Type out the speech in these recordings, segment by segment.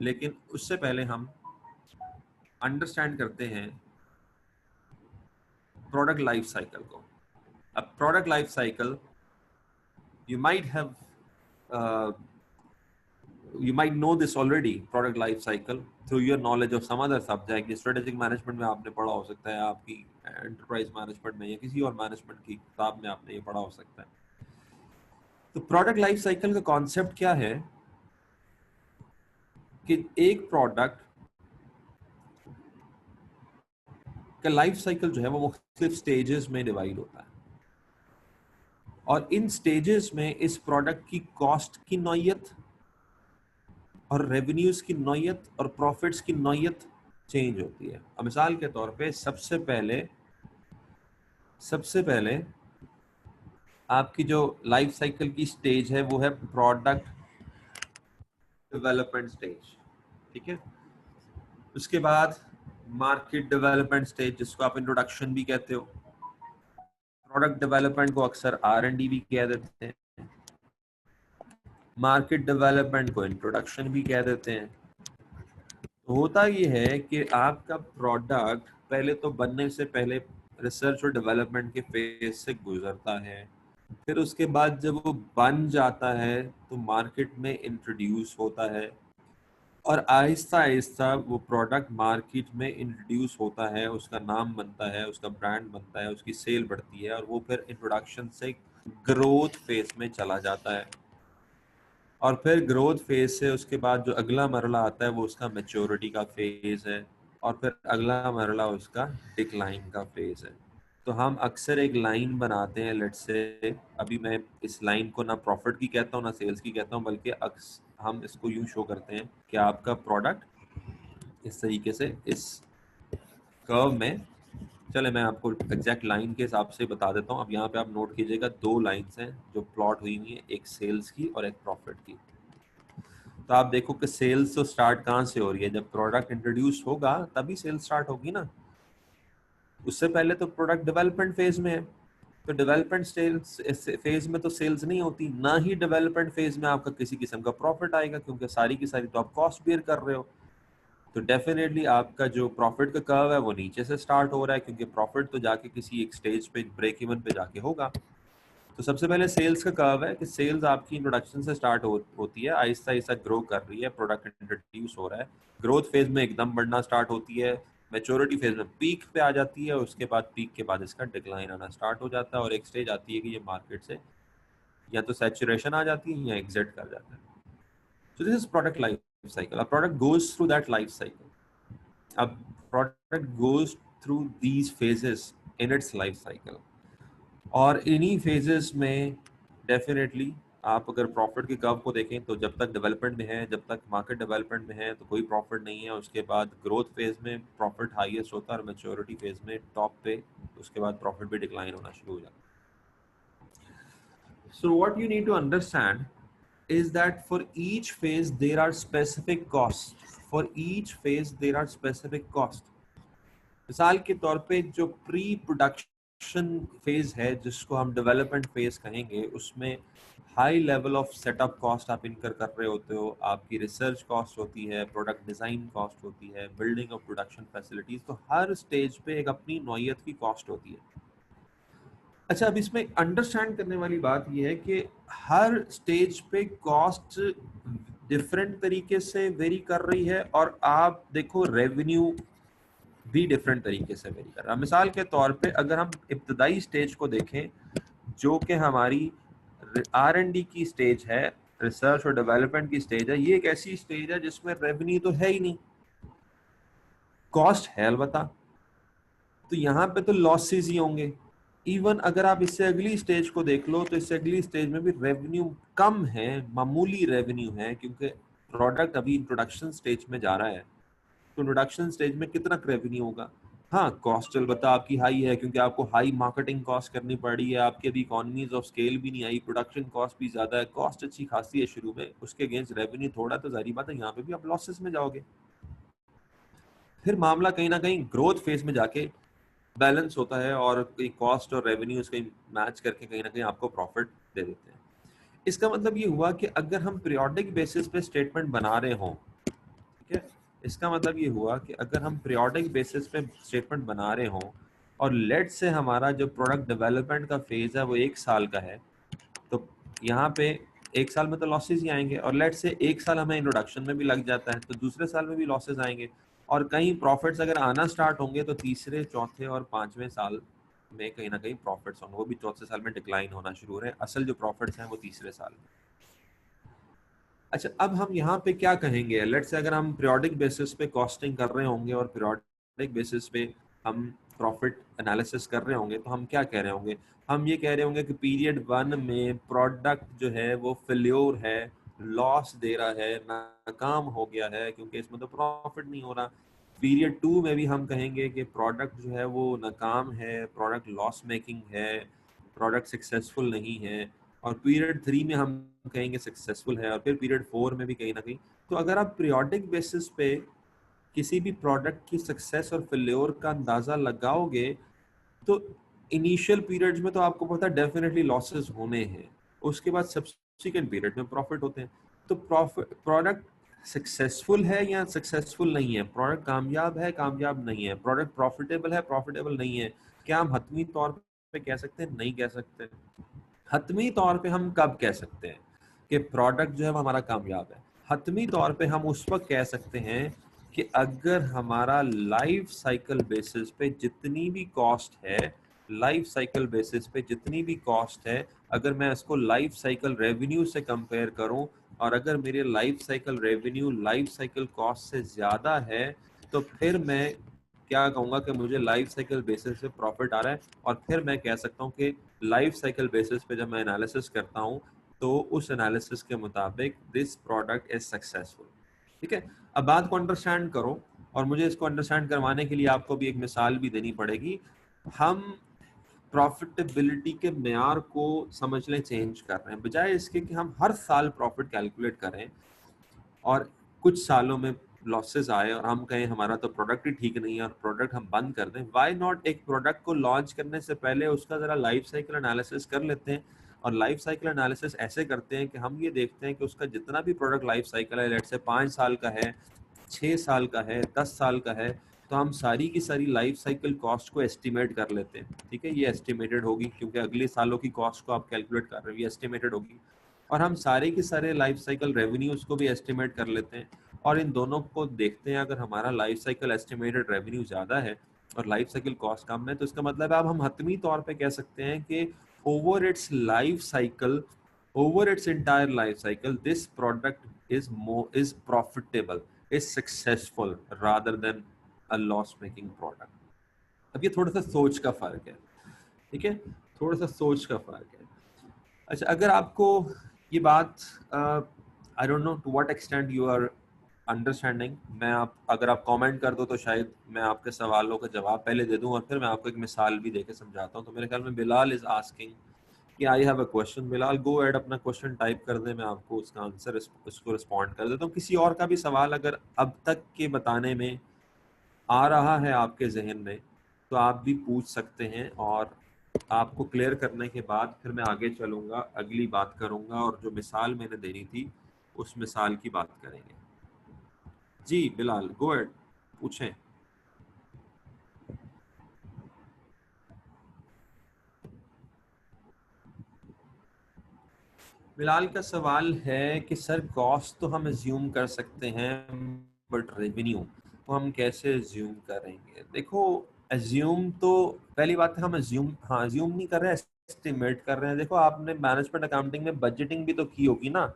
लेकिन उससे पहले हम अंडरस्टैंड करते हैं प्रोडक्ट लाइफ साइकिल को। अब product life cycle you might have uh, you might know this already, product life cycle, through your knowledge of some other subject। Strategic management में आपने पढ़ा हो सकता है, आपकी एंटरप्राइज मैनेजमेंट में या किसी और मैनेजमेंट की किताब में आपने ये पढ़ा हो सकता है। तो प्रोडक्ट लाइफ साइकिल का कॉन्सेप्ट क्या है कि एक प्रोडक्ट का लाइफ साइकिल जो है वो मुख्तलिफ स्टेजेस में डिवाइड होता है, और इन स्टेजेस में इस प्रोडक्ट की कॉस्ट की नौयत और रेवेन्यूज की नौयत और प्रॉफिट्स की नौयत चेंज होती है। अब मिसाल के तौर पे सबसे पहले आपकी जो लाइफ साइकिल की स्टेज है वो है प्रोडक्ट डेवलपमेंट स्टेज, ठीक है। उसके बाद मार्केट डेवलपमेंट स्टेज, जिसको आप इंट्रोडक्शन भी कहते हो। प्रोडक्ट डेवलपमेंट को अक्सर R&D भी कह देते हैं, मार्केट डेवलपमेंट को इंट्रोडक्शन भी कह देते हैं। तो होता ये है कि आपका प्रोडक्ट पहले तो बनने से पहले रिसर्च और डेवलपमेंट के फेज से गुजरता है, फिर उसके बाद जब वो बन जाता है तो मार्केट में इंट्रोड्यूस होता है, और आहिस्ता आहिस्ता वो प्रोडक्ट मार्केट में इंट्रोड्यूस होता है, उसका नाम बनता है, उसका ब्रांड बनता है, उसकी सेल बढ़ती है, और वो फिर इंट्रोडक्शन से ग्रोथ फेज में चला जाता है। और फिर ग्रोथ फेज से उसके बाद जो अगला मरला आता है वो उसका मैच्योरिटी का फेज है, और फिर अगला मरला उसका डिक्लाइन का फेज है। तो हम अक्सर एक लाइन बनाते हैं, लेट्स से अभी मैं इस लाइन को ना प्रॉफिट की कहता हूँ ना सेल्स की कहता हूँ, बल्कि हम इसको यूं शो करते हैं कि आपका प्रोडक्ट इस तरीके से इस कर्व में चले। मैं आपको एग्जैक्ट लाइन के हिसाब से बता देता हूँ। अब यहाँ पे आप नोट कीजिएगा, दो लाइंस हैं जो प्लॉट हुई हुई है, एक सेल्स की और एक प्रॉफिट की। तो आप देखो कि सेल्स तो स्टार्ट कहाँ से हो रही है, जब प्रोडक्ट इंट्रोड्यूस होगा तभी सेल्स स्टार्ट होगी ना। उससे पहले तो प्रोडक्ट डेवलपमेंट फेज में है, तो डेवलपमेंट सेल्स फेज में तो सेल्स नहीं होती, ना ही डेवलपमेंट फेज में आपका किसी किस्म का प्रॉफिट आएगा, क्योंकि सारी की सारी तो आप कॉस्ट बेयर कर रहे हो। तो डेफिनेटली आपका जो प्रॉफिट का कर्व है वो नीचे से स्टार्ट हो रहा है, क्योंकि प्रॉफिट तो जाके किसी एक स्टेज पे ब्रेक इवन पे जाके होगा। तो सबसे पहले सेल्स का कर्व है कि सेल्स आपकी इंट्रोडक्शन से स्टार्ट होती है, आहिस्ता आहिस्ता ग्रो कर रही है, प्रोडक्ट इंट्रोड्यूस हो रहा है, ग्रोथ फेज में एकदम बढ़ना स्टार्ट होती है, मैच्योरिटी फेज में पीक पे आ जाती है, उसके बाद पीक के बाद इसका डिक्लाइन आना स्टार्ट हो जाता है, और एक स्टेज आती है कि ये मार्केट से या तो सैचुरेशन आ जाती है या एग्जिट कर जाता है। So this is product life cycle. A product goes through that life cycle. अब product goes through these phases in its life cycle, और इन्हीं फेजेस में डेफिनेटली आप अगर प्रॉफिट के कर्व को देखें तो जब तक डेवलपमेंट में है, जब तक मार्केट डेवलपमेंट में है तो कोई प्रॉफिट नहीं है। उसके बाद ग्रोथ फेज में प्रॉफिट हाईएस्ट होता है, और मैच्योरिटी फेज में टॉप पे उसके बाद प्रॉफिट भी डिक्लाइन होना शुरू हो जाता है। So what you need to understand is that for each phase there are specific costs, for each phase there are specific costs। मिसाल के तौर पे जो प्री प्रोडक्शन फेज है, जिसको हम डेवलपमेंट फेज कहेंगे, उसमें high level of setup cost आप इनकर कर रहे होते हो, आपकी रिसर्च कॉस्ट होती है, प्रोडक्ट डिजाइन कॉस्ट होती है, बिल्डिंग ऑफ प्रोडक्शन फैसिलिटीज। तो हर स्टेज पे एक अपनी नौयत की कॉस्ट होती है। अच्छा, अब इसमें अंडरस्टैंड करने वाली बात यह है कि हर स्टेज पे कॉस्ट डिफरेंट तरीके से वेरी कर रही है, और आप देखो रेवेन्यू भी डिफरेंट तरीके से वेरी कर रहा है। मिसाल के तौर पे अगर हम इब्तदाई स्टेज को देखें, जो कि हमारी R&D की स्टेज है, रिसर्च और डेवलपमेंट की स्टेज है, ये एक ऐसी स्टेज है जिसमें रेवेन्यू तो है ही नहीं, कॉस्ट है अलबत्ता, तो यहाँ पे तो लॉसेस ही होंगे। इवन अगर आप इससे अगली स्टेज को देख लो तो इससे अगली स्टेज में भी रेवेन्यू कम है, मामूली रेवेन्यू है, क्योंकि प्रोडक्ट अभी इंट्रोडक्शन स्टेज में जा रहा है। तो इंट्रोडक्शन स्टेज में कितना रेवेन्यू होगा? हाँ, कॉस्ट अलबत्ता आपकी हाई है, क्योंकि आपको हाई मार्केटिंग कॉस्ट करनी पड़ी है, आपकी अभी इकोनॉमीज ऑफ स्केल भी नहीं आई, प्रोडक्शन कॉस्ट भी ज्यादा है, कॉस्ट अच्छी खासी है शुरू में, उसके अगेंस्ट रेवेन्यू थोड़ा, तो जाहिर बात है यहाँ पे भी आप लॉसेस में जाओगे। फिर मामला कहीं ना कहीं ग्रोथ फेज में जाके बैलेंस होता है, और कॉस्ट और रेवेन्यूज कहीं मैच करके कहीं ना कहीं आपको प्रॉफिट दे देते हैं। इसका मतलब ये हुआ कि अगर हम पीरियोडिक बेसिस पे स्टेटमेंट बना रहे हों ठीक है। इसका मतलब ये हुआ कि अगर हम पीरियोडिक बेसिस पे स्टेटमेंट बना रहे हों और लेट से हमारा जो प्रोडक्ट डेवलपमेंट का फेज है वो 1 साल का है, तो यहाँ पे 1 साल में तो लॉसेज ही आएंगे, और लेट से 1 साल हमें इंट्रोडक्शन में भी लग जाता है तो दूसरे साल में भी लॉसेज आएंगे, और कहीं प्रॉफिट्स अगर आना स्टार्ट होंगे तो तीसरे, चौथे और पांचवें साल में कहीं ना कहीं प्रॉफिट्स होंगे, वो भी चौथे साल में डिक्लाइन होना शुरू हो रहे हैं, असल जो प्रॉफिट्स हैं वो तीसरे साल में। अच्छा, अब हम यहाँ पे क्या कहेंगे, लेट से अगर हम पीरियोडिक बेसिस पे कॉस्टिंग कर रहे होंगे और पीरियोडिक बेसिस पे हम प्रॉफिट एनालिसिस कर रहे होंगे, तो हम क्या कह रहे होंगे, हम ये कह रहे होंगे कि पीरियड 1 में प्रोडक्ट जो है वो फेल्योर है, लॉस दे रहा है, नाकाम हो गया है क्योंकि इसमें तो प्रॉफिट नहीं हो रहा। पीरियड 2 में भी हम कहेंगे कि प्रोडक्ट जो है वो नाकाम है, प्रोडक्ट लॉस मेकिंग है, प्रोडक्ट सक्सेसफुल नहीं है, और पीरियड 3 में हम कहेंगे सक्सेसफुल है, और फिर पीरियड 4 में भी कहीं ना कहीं। तो अगर आप पीरियोडिक बेसिस पे किसी भी प्रोडक्ट की सक्सेस और फेल्योर का अंदाजा लगाओगे तो इनिशियल पीरियड्स में तो आपको पता है डेफिनेटली लॉसेस होने हैं, उसके बाद सब्सिक्वेंट पीरियड में प्रॉफिट होते हैं। तो प्रोडक्ट सक्सेसफुल है या सक्सेसफुल नहीं है, प्रोडक्ट कामयाब है, कामयाब नहीं है, प्रोडक्ट प्रॉफिटेबल है, प्रॉफिटेबल नहीं है, क्या हम हतमी तौर पे कह सकते हैं? नहीं कह सकते। हतमी तौर पे हम कब कह सकते हैं कि प्रोडक्ट जो है वो हमारा कामयाब है? हतमी तौर पे हम उस वक्त कह सकते हैं कि अगर हमारा लाइफ साइकिल बेसिस पे जितनी भी कॉस्ट है, लाइफ साइकिल बेसिस पे जितनी भी कॉस्ट है, अगर मैं इसको लाइफ साइकिल रेवेन्यू से कंपेयर करूं, और अगर मेरे life cycle revenue life cycle cost से ज्यादा है, तो फिर मैं क्या कहूंगा कि मुझे लाइफ साइकिल बेसिस पे प्रॉफिट आ रहा है, और फिर मैं कह सकता हूँ कि लाइफ साइकिल बेसिस पे जब मैं एनालिसिस करता हूँ तो उस एनालिसिस के मुताबिक दिस प्रोडक्ट इज सक्सेसफुल। ठीक है, अब बात को अंडरस्टैंड करो, और मुझे इसको अंडरस्टैंड करवाने के लिए आपको भी एक मिसाल भी देनी पड़ेगी। हम प्रॉफिटेबिलिटी के मेयार को समझ लें चेंज कर रहे हैं, बजाय इसके कि हम हर साल प्रॉफिट कैलकुलेट करें और कुछ सालों में लॉसेस आए और हम कहें हमारा तो प्रोडक्ट ही ठीक नहीं है और प्रोडक्ट हम बंद कर दें। व्हाई नॉट एक प्रोडक्ट को लॉन्च करने से पहले उसका जरा लाइफ साइकिल एनालिसिस कर लेते हैं, और लाइफ साइकिल एनालिसिस ऐसे करते हैं कि हम ये देखते हैं कि उसका जितना भी प्रोडक्ट लाइफ साइकिल है, लेट से 5 साल का है, 6 साल का है, 10 साल का है, तो हम सारी की सारी लाइफ साइकिल कॉस्ट को एस्टिमेट कर लेते हैं। ठीक है, ये एस्टिमेटेड होगी क्योंकि अगले सालों की कॉस्ट को आप कैलकुलेट कर रहे हो, ये एस्टिमेटेड होगी। और हम सारे के सारे लाइफ साइकिल रेवेन्यूज को भी एस्टिमेट कर लेते हैं, और इन दोनों को देखते हैं। अगर हमारा लाइफ साइकिल एस्टिमेटेड रेवेन्यू ज़्यादा है और लाइफ साइकिल कॉस्ट कम है, तो इसका मतलब है अब हम हतमी तौर पे कह सकते हैं कि over it's life cycle, over it's entire life cycle, this product is profitable, is successful rather than a loss making product. अब ये थोड़ा सा सोच का फर्क है, ठीक है, थोड़ा सा सोच का फर्क है। अच्छा, अगर आपको ये बात, I don't know to what extent you are understanding, मैं आप अगर आप कमेंट कर दो तो शायद मैं आपके सवालों का जवाब पहले दे दूं और फिर मैं आपको एक मिसाल भी देके समझाता हूं। तो मेरे ख्याल में बिलाल इज आस्किंग कि I have a question. Bilal, go ahead, अपना क्वेश्चन टाइप कर दे, मैं आपको उसका आंसर उसको रिस्पॉन्ड कर देता हूँ। किसी और का भी सवाल अगर अब तक के बताने में आ रहा है आपके जहन में तो आप भी पूछ सकते हैं, और आपको क्लियर करने के बाद फिर मैं आगे चलूंगा, अगली बात करूंगा, और जो मिसाल मैंने देनी थी उस मिसाल की बात करेंगे। जी बिलाल, गो एड, पूछें। बिलाल का सवाल है कि सर कॉस्ट तो हम एज्यूम कर सकते हैं, बट रेवेन्यू को हम कैसे एज्यूम करेंगे? देखो, एज्यूम तो पहली बात है, हम एज्यूम, हाँ एज्यूम नहीं कर रहे हैं, एस्टिमेट कर रहे हैं। देखो, आपने मैनेजमेंट अकाउंटिंग में बजटिंग भी तो की होगी ना,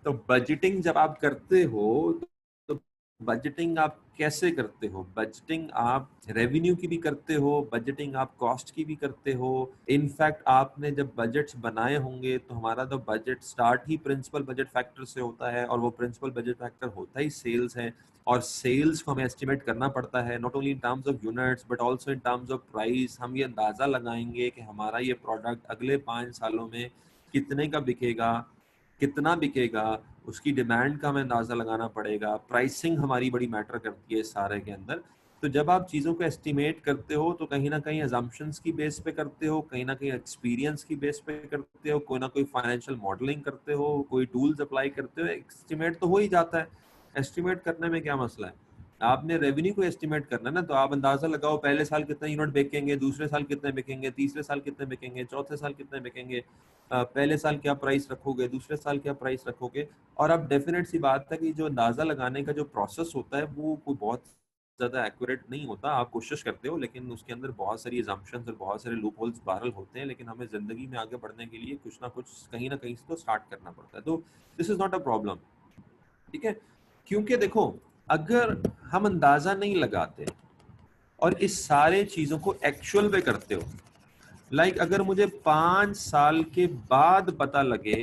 तो बजटिंग जब आप करते हो तो बजटिंग आप कैसे करते हो? बजटिंग आप रेवेन्यू की भी करते हो, बजटिंग आप कॉस्ट की भी करते हो। इनफैक्ट आपने जब बजट्स बनाए होंगे तो हमारा तो बजट स्टार्ट ही प्रिंसिपल बजट फैक्टर से होता है, और वो प्रिंसिपल बजट फैक्टर होता ही सेल्स है, और सेल्स को हमें एस्टिमेट करना पड़ता है, not only in terms of units but also in terms of price. हम ये अंदाजा लगाएंगे कि हमारा ये प्रोडक्ट अगले 5 सालों में कितने का बिकेगा, कितना बिकेगा, उसकी डिमांड का हमें अंदाजा लगाना पड़ेगा। प्राइसिंग हमारी बड़ी मैटर करती है इस सारे के अंदर। तो जब आप चीज़ों को एस्टिमेट करते हो तो कहीं ना कहीं अजम्पशंस की बेस पे करते हो, कहीं ना कहीं एक्सपीरियंस की बेस पे करते हो, कोई ना कोई फाइनेंशियल मॉडलिंग करते हो, कोई टूल्स अप्लाई करते हो, एस्टिमेट तो हो ही जाता है। एस्टिमेट करने में क्या मसला है? आपने रेवेन्यू को एस्टिमेट करना ना, तो आप अंदाजा लगाओ पहले साल कितने यूनिट बिकेंगे, दूसरे साल कितने बिकेंगे, तीसरे साल कितने बिकेंगे, चौथे साल कितने बिकेंगे, पहले साल क्या प्राइस रखोगे, दूसरे साल क्या प्राइस रखोगे। और अब डेफिनेट सी बात है कि जो अंदाजा लगाने का जो प्रोसेस होता है वो कोई बहुत ज़्यादा एक्यूरेट नहीं होता। आप कोशिश करते हो लेकिन उसके अंदर बहुत सारी assumptions और बहुत सारे लूप होल्स बहरहाल होते हैं, लेकिन हमें ज़िंदगी में आगे बढ़ने के लिए कुछ ना कुछ कहीं ना कहीं से तो स्टार्ट करना पड़ता है। तो this is not a problem, ठीक है? क्योंकि देखो, अगर हम अंदाजा नहीं लगाते और इस सारे चीज़ों को एक्चुअल में करते हो, अगर मुझे 5 साल के बाद पता लगे,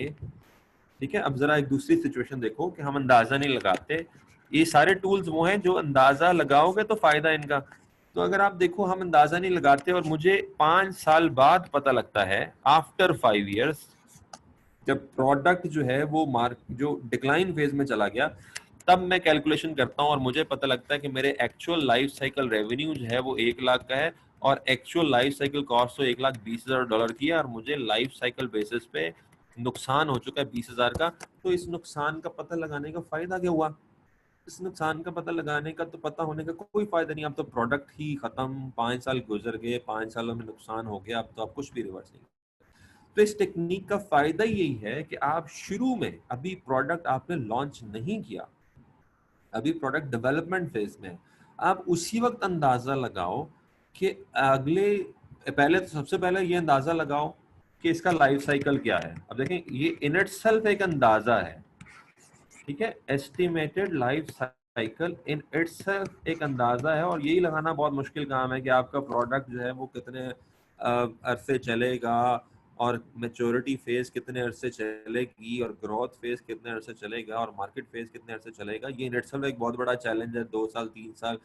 ठीक है? अब जरा एक दूसरी सिचुएशन देखो कि हम अंदाजा नहीं लगाते। ये सारे टूल्स वो हैं जो अंदाजा लगाओगे तो फायदा इनका। तो अगर आप देखो, हम अंदाजा नहीं लगाते और मुझे 5 साल बाद पता लगता है, आफ्टर 5 years, जब प्रोडक्ट जो है वो जो डिक्लाइन फेज में चला गया, तब मैं कैलकुलेशन करता हूँ और मुझे पता लगता है कि मेरे एक्चुअल लाइफ साइकिल रेवेन्यू जो है वो 1 लाख का है और एक्चुअल लाइफ साइकिल कॉस्ट तो $1,20,000 की है, और मुझे लाइफ साइकिल बेसिस पे नुकसान हो चुका है 20,000 का। तो इस नुकसान का पता लगाने का फायदा क्या हुआ? इस नुकसान का पता लगाने का तो पता होने का कोई फायदा नहीं। अब तो प्रोडक्ट ही खत्म, 5 साल गुजर गए, 5 सालों में नुकसान हो गया, अब तो आप कुछ भी रिवर्स नहीं। तो इस टेक्निक का फायदा यही है कि आप शुरू में, अभी प्रोडक्ट आपने लॉन्च नहीं किया, अभी प्रोडक्ट डेवलपमेंट फेज में, आप उसी वक्त अंदाजा लगाओ कि अगले, पहले तो सबसे पहले ये अंदाजा लगाओ कि इसका लाइफ साइकिल क्या है। अब देखें, ये इन इटसेल्फ एक अंदाजा है, ठीक है? Estimated life cycle in itself एक अंदाजा है, और यही लगाना बहुत मुश्किल काम है कि आपका प्रोडक्ट जो है वो कितने अरसे चलेगा, और मैच्योरिटी फेज कितने अरसे चलेगी, और ग्रोथ फेज कितने अरसे चलेगा, और मार्केट फेज कितने अरसे चलेगा। ये इन इटसेल्फ एक बहुत बड़ा चैलेंज है। 2 साल 3 साल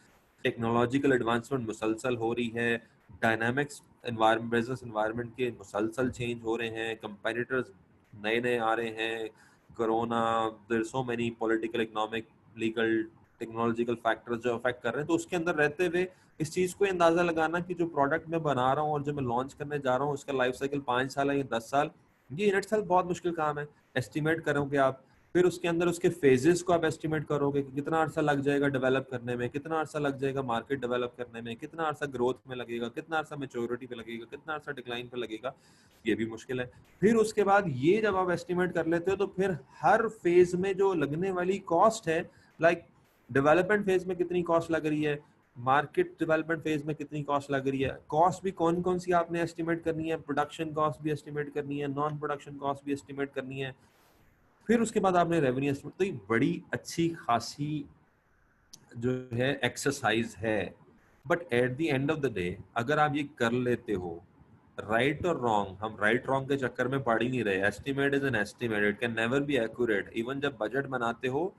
टेक्नोलॉजिकल एडवांसमेंट मुसलसल हो रही है, डायनामिक्स एनवायरमेंट, बिजनेस एनवायरमेंट के मुसलसल चेंज हो रहे हैं, कंपेटिटर्स नए नए आ रहे हैं, corona, there so many political, economic, legal, technological factors जो अफेक्ट कर रहे हैं। तो उसके अंदर रहते हुए इस चीज को अंदाजा लगाना कि जो प्रोडक्ट मैं बना रहा हूँ और जो मैं लॉन्च करने जा रहा हूँ उसका लाइफ साइकिल 5 साल है या 10 साल, ये इन इटसेल्फ बहुत मुश्किल काम है। एस्टिमेट करोगे आप, फिर उसके अंदर उसके फेजेस को आप एस्टिमेट करोगे कि कितना अरसा लग जाएगा डेवलप करने में, कितना अरसा लग जाएगा मार्केट डेवलप करने में, कितना अरसा ग्रोथ में लगेगा, कितना अरसा मेच्योरिटी पे लगेगा, कितना अरसा डिक्लाइन पे लगेगा। ये भी मुश्किल है। फिर उसके बाद ये जब आप एस्टिमेट कर लेते हो तो फिर हर फेज में जो लगने वाली कॉस्ट है, डेवलपमेंट फेज में कितनी कॉस्ट लग रही है, मार्केट डेवलपमेंट फेज में कितनी कॉस्ट लग रही है, कॉस्ट भी कौन कौन सी आपने एस्टिमेट करनी है, प्रोडक्शन कॉस्ट भी एस्टिमेट करनी है, नॉन प्रोडक्शन कॉस्ट भी एस्टिमेट करनी है, फिर उसके बाद आपने रेवेन्यू एस्टिमेट। तो ये बड़ी अच्छी खासी जो है एक्सरसाइज है। But at the end of the day अगर आप ये कर लेते हो, राइट और रॉन्ग, हम राइट रॉन्ग के चक्कर में पड़ ही नहीं रहे। Estimate is an estimate, it can never be accurate. Even जब बजट बनाते हो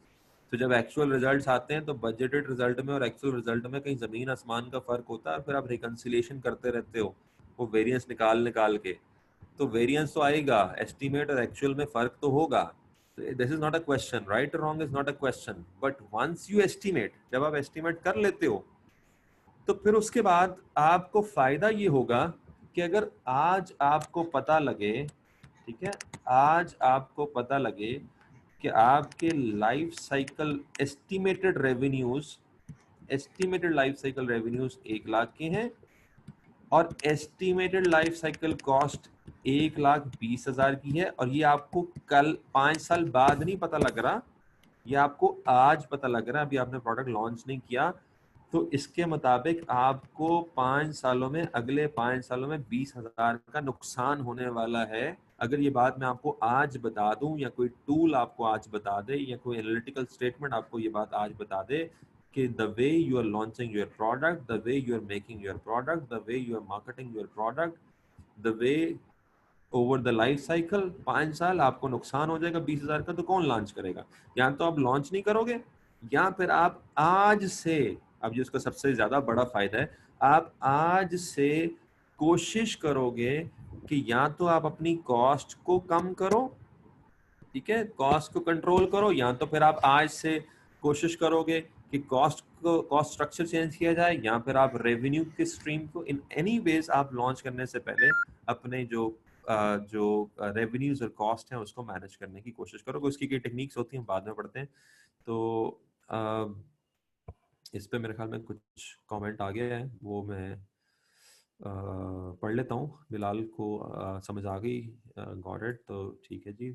तो जब एक्चुअल रिजल्ट्स आते हैं तो बजटेड रिजल्ट में और एक्चुअल रिजल्ट में कहीं जमीन आसमान का फर्क होता है, फिर आप रिकंसिलिएशन करते रहते हो वो वेरिएंस निकाल निकाल के। तो वेरिएंस तो आएगा, एस्टिमेट और एक्चुअल में फर्क तो होगा। This is not a question, right और wrong is not a question, but once you estimate, जब आप एस्टिमेट कर लेते हो तो फिर उसके बाद आपको फायदा ये होगा कि अगर आज आपको पता लगे, ठीक है, आज आपको पता लगे कि आपके life cycle estimated life cycle revenues 1 lakh के हैं और एस्टिमेटेड लाइफ साइकिल कॉस्ट 1,20,000 की है, और ये आपको कल 5 साल बाद नहीं पता लग रहा, ये आपको आज पता लग रहा है, अभी आपने प्रोडक्ट लॉन्च नहीं किया। तो इसके मुताबिक आपको 5 सालों में, अगले 5 सालों में 20,000 का नुकसान होने वाला है। अगर ये बात मैं आपको आज बता दूं, या कोई टूल आपको आज बता दे, या कोई एनालिटिकल स्टेटमेंट आपको ये बात आज बता दे कि the way you are launching your product, the way you are making your product, the way you are marketing your product, the way over the life cycle 5 साल आपको नुकसान हो जाएगा 20,000 का, तो कौन लॉन्च करेगा? या तो आप लॉन्च नहीं करोगे, या फिर आप आज से, अब जो इसका सबसे ज्यादा बड़ा फायदा है, आप आज से कोशिश करोगे कि या तो आप अपनी कॉस्ट को कम करो, ठीक है, कॉस्ट को कंट्रोल करो, या तो फिर आप आज से कोशिश करोगे कि कॉस्ट स्ट्रक्चर चेंज किया जाए, या फिर आप रेवेन्यू के स्ट्रीम को इन एनी वेज आप लॉन्च करने से पहले अपने जो रेवेन्यूज और कॉस्ट हैं उसको मैनेज करने की कोशिश करोगे। उसकी कई टेक्निक्स होती हैं, बाद में पढ़ते हैं। तो इस पे मेरे ख्याल में कुछ कमेंट आ गया है, वो मैं पढ़ लेता हूँ। बिलाल को समझ आ गई, गॉट इट, तो ठीक है जी।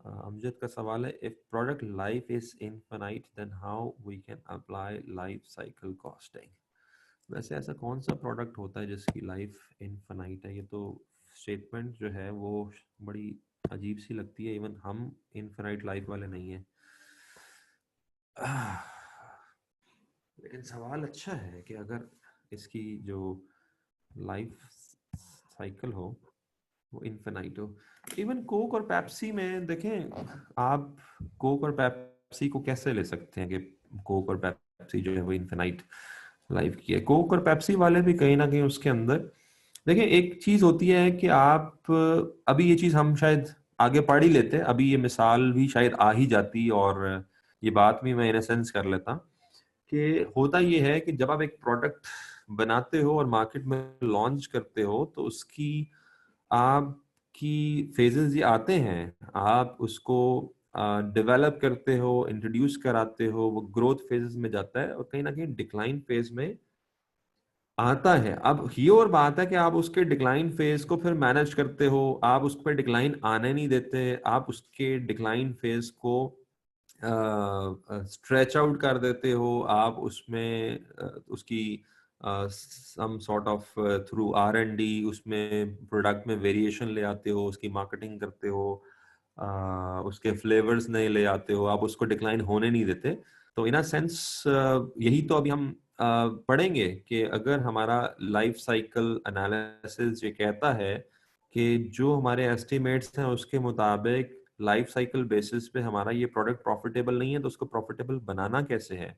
अमजद का सवाल है, if product life is infinite then how we can apply life cycle costing. वैसे ऐसा कौन सा प्रोडक्ट होता है जिसकी लाइफ इनफिनाइट है? ये तो स्टेटमेंट जो है वो बड़ी अजीब सी लगती है, इवन हम इनफिनाइट लाइफ वाले नहीं है। लेकिन सवाल अच्छा है कि अगर इसकी जो लाइफ साइकिल हो वो इनफिनाइट हो। इवन कोक और पेप्सी में देखें आप, कोक और पेप्सी को कैसे ले सकते हैं कि कोक और पेप्सी जो है वो इनफिनाइट लाइफ की है? कोक और पेप्सी वाले भी कहीं ना कहीं उसके अंदर, देखिए एक चीज होती है कि आप, अभी ये चीज हम शायद आगे पढ़ ही लेते, अभी ये मिसाल भी शायद आ ही जाती, और ये बात भी मैं इन सेंस कर लेता कि होता ये है कि जब आप एक प्रोडक्ट बनाते हो और मार्केट में लॉन्च करते हो तो उसकी आपकी फेजेस ये आते हैं, आप उसको डेवलप करते हो, इंट्रोड्यूस कराते हो, वो ग्रोथ फेजेस में जाता है और कहीं ना कहीं डिक्लाइन फेज में आता है। अब ये और बात है कि आप उसके डिक्लाइन फेज को फिर मैनेज करते हो, आप उस पर डिक्लाइन आने नहीं देते, आप उसके डिक्लाइन फेज को स्ट्रेच आउट कर देते हो, आप उसमें उसकी some sort of through R&D उसमें प्रोडक्ट में वेरिएशन ले आते हो, उसकी मार्केटिंग करते हो, उसके फ्लेवर्स नए ले आते हो, आप उसको डिक्लाइन होने नहीं देते। तो इन अ सेंस यही तो अभी हम पढ़ेंगे कि अगर हमारा लाइफ साइकिल एनालिसिस ये कहता है कि जो हमारे एस्टिमेट्स हैं उसके मुताबिक लाइफ साइकिल बेसिस पे हमारा ये प्रोडक्ट प्रॉफिटेबल नहीं है, तो उसको प्रॉफिटेबल बनाना कैसे है,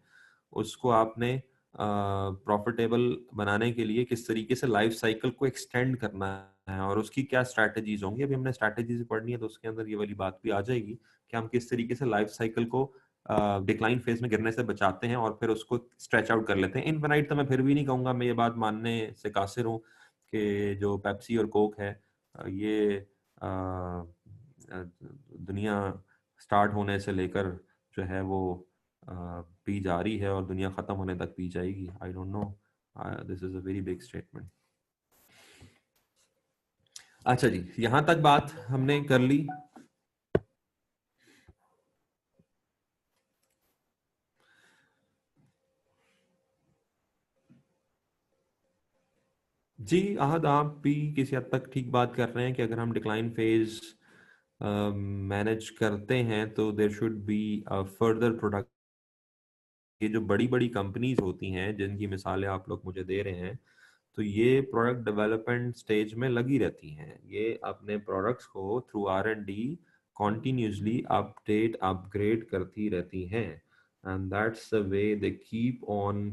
उसको आपने प्रॉफिटेबल बनाने के लिए किस तरीके से लाइफ साइकिल को एक्सटेंड करना है और उसकी क्या स्ट्रैटेजीज होंगी। अभी हमने स्ट्रैटेजीज पढ़नी है तो उसके अंदर ये वाली बात भी आ जाएगी कि हम किस तरीके से लाइफ साइकिल को डिक्लाइन फेज में गिरने से बचाते हैं और फिर उसको स्ट्रेच आउट कर लेते हैं। इनफिनाइट तो मैं फिर भी नहीं कहूंगा, मैं ये बात मानने से कासिर हूँ कि जो पेप्सी और कोक है ये दुनिया स्टार्ट होने से लेकर जो है वो पी जा रही है और दुनिया खत्म होने तक पी जाएगी। आई don't no, this is a very big statement. अच्छा जी, यहां तक बात हमने कर ली। जी आहद, आप भी किसी हद तक ठीक बात कर रहे हैं कि अगर हम डिक्लाइन फेज मैनेज करते हैं तो there should be further product. ये जो बड़ी बड़ी कंपनीज होती हैं जिनकी मिसालें आप लोग मुझे दे रहे हैं, तो ये प्रोडक्ट डेवलपमेंट स्टेज में लगी रहती हैं, ये अपने प्रोडक्ट्स को through R&D continuously update upgrade करती रहती हैं, and that's the way they keep on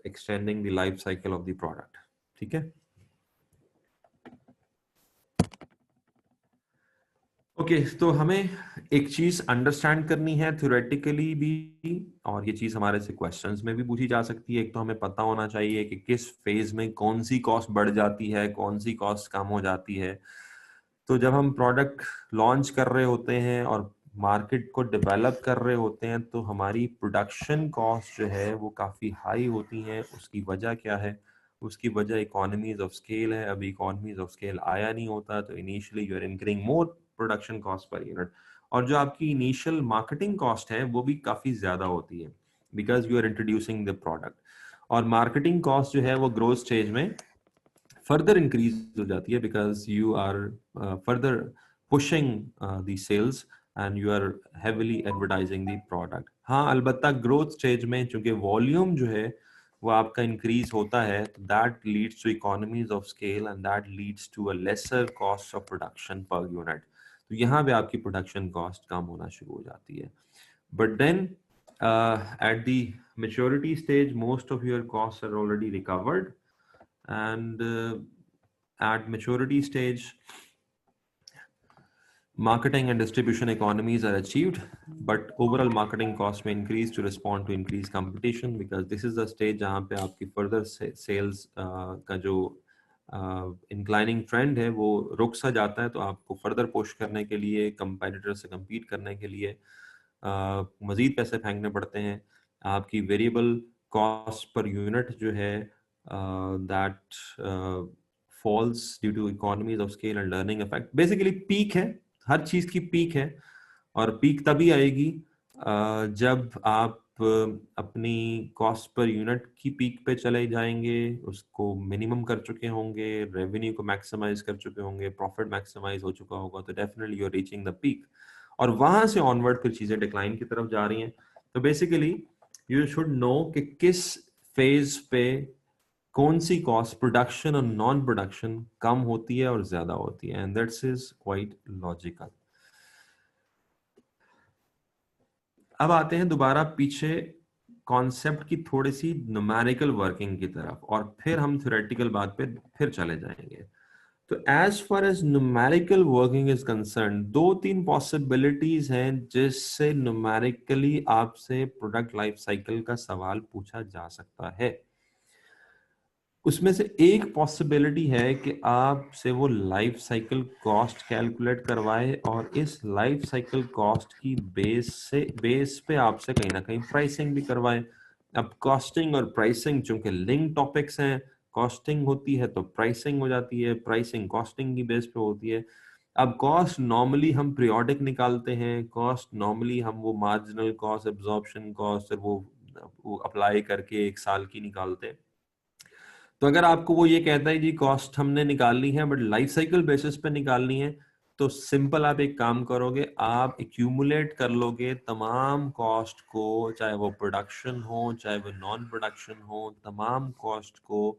extending the life cycle of the product. ठीक है, ओके तो हमें एक चीज अंडरस्टैंड करनी है थ्योरेटिकली भी, और ये चीज हमारे से क्वेश्चंस में भी पूछी जा सकती है। एक तो हमें पता होना चाहिए कि किस फेज में कौन सी कॉस्ट बढ़ जाती है, कौन सी कॉस्ट कम हो जाती है। तो जब हम प्रोडक्ट लॉन्च कर रहे होते हैं और मार्केट को डेवलप कर रहे होते हैं तो हमारी प्रोडक्शन कॉस्ट जो है वो काफ़ी हाई होती है। उसकी वजह क्या है? उसकी वजह इकोनॉमीज ऑफ स्केल है। अभी इकोनॉमीज ऑफ स्केल आया नहीं होता तो initially you are incurring more production cost per unit, और जो आपकी इनिशियल मार्केटिंग कॉस्ट है वो भी काफ़ी ज़्यादा होती है because you are introducing the product. और मार्केटिंग कॉस्ट जो है वो ग्रोथ स्टेज में फर्दर इंक्रीज हो जाती है because you are further pushing the sales and you are heavily advertising the product. हाँ अलबत्ता ग्रोथ स्टेज में चूंकि वॉल्यूम जो है वो आपका इंक्रीज होता है तो that leads to economies of scale and that leads to a lesser cost of production per unit. तो यहाँ पे आपकी प्रोडक्शन कॉस्ट कम होना शुरू हो जाती है। But then at the maturity stage most of your costs are already recovered, and at maturity stage marketing and distribution economies are achieved, but overall marketing cost may increase to respond to increased competition because this is the stage जहाँ पे आपकी further sales का जो inclining trend है वो रुक सा जाता है। तो आपको फर्दर पुश करने के लिए, कंपेटिटर से compete करने के लिए मजीद पैसे फेंकने पड़ते हैं। आपकी वेरिएबल कॉस्ट पर यूनिट जो है that falls due to economies of scale and learning effect. Basically peak है, हर चीज की पीक है, और पीक तभी आएगी जब आप अपनी कॉस्ट पर यूनिट की पीक पे चले जाएंगे, उसको मिनिमम कर चुके होंगे, रेवेन्यू को मैक्सिमाइज कर चुके होंगे, प्रॉफिट मैक्सिमाइज हो चुका होगा, तो definitely you are reaching the peak. और वहां से ऑनवर्ड फिर चीजें डिक्लाइन की तरफ जा रही हैं। तो बेसिकली यू शुड नो कि किस फेज पे कौन सी कॉस्ट प्रोडक्शन और नॉन प्रोडक्शन कम होती है और ज्यादा होती है, and that's is quite logical. अब आते हैं दोबारा पीछे कॉन्सेप्ट की थोड़ी सी न्यूमेरिकल वर्किंग की तरफ, और फिर हम थ्योरेटिकल बात पे फिर चले जाएंगे। तो as far as numerical working is concern, दो तीन पॉसिबिलिटीज हैं जिससे न्यूमेरिकली आपसे प्रोडक्ट लाइफ साइकिल का सवाल पूछा जा सकता है। उसमें से एक पॉसिबिलिटी है कि आपसे वो लाइफ साइकिल कॉस्ट कैलकुलेट करवाए और इस लाइफ साइकिल कॉस्ट की बेस पे आपसे कहीं ना कहीं प्राइसिंग भी करवाए। अब कॉस्टिंग और प्राइसिंग चूंकि लिंक टॉपिक्स हैं, कॉस्टिंग होती है तो प्राइसिंग हो जाती है, प्राइसिंग कॉस्टिंग की बेस पे होती है। अब कॉस्ट नॉर्मली हम पीरियोडिक निकालते हैं, कॉस्ट नॉर्मली हम वो मार्जिनल कॉस्ट, एब्जॉर्प्शन कॉस्ट, वो अप्लाई करके एक साल की निकालते हैं। तो अगर आपको वो ये कहता है जी कॉस्ट हमने निकालनी है बट लाइफ साइकिल बेसिस पे निकालनी है, तो सिंपल आप एक काम करोगे, आप एक्यूमुलेट कर लोगे तमाम कॉस्ट को, चाहे वो प्रोडक्शन हो चाहे वो नॉन प्रोडक्शन हो, तमाम कॉस्ट को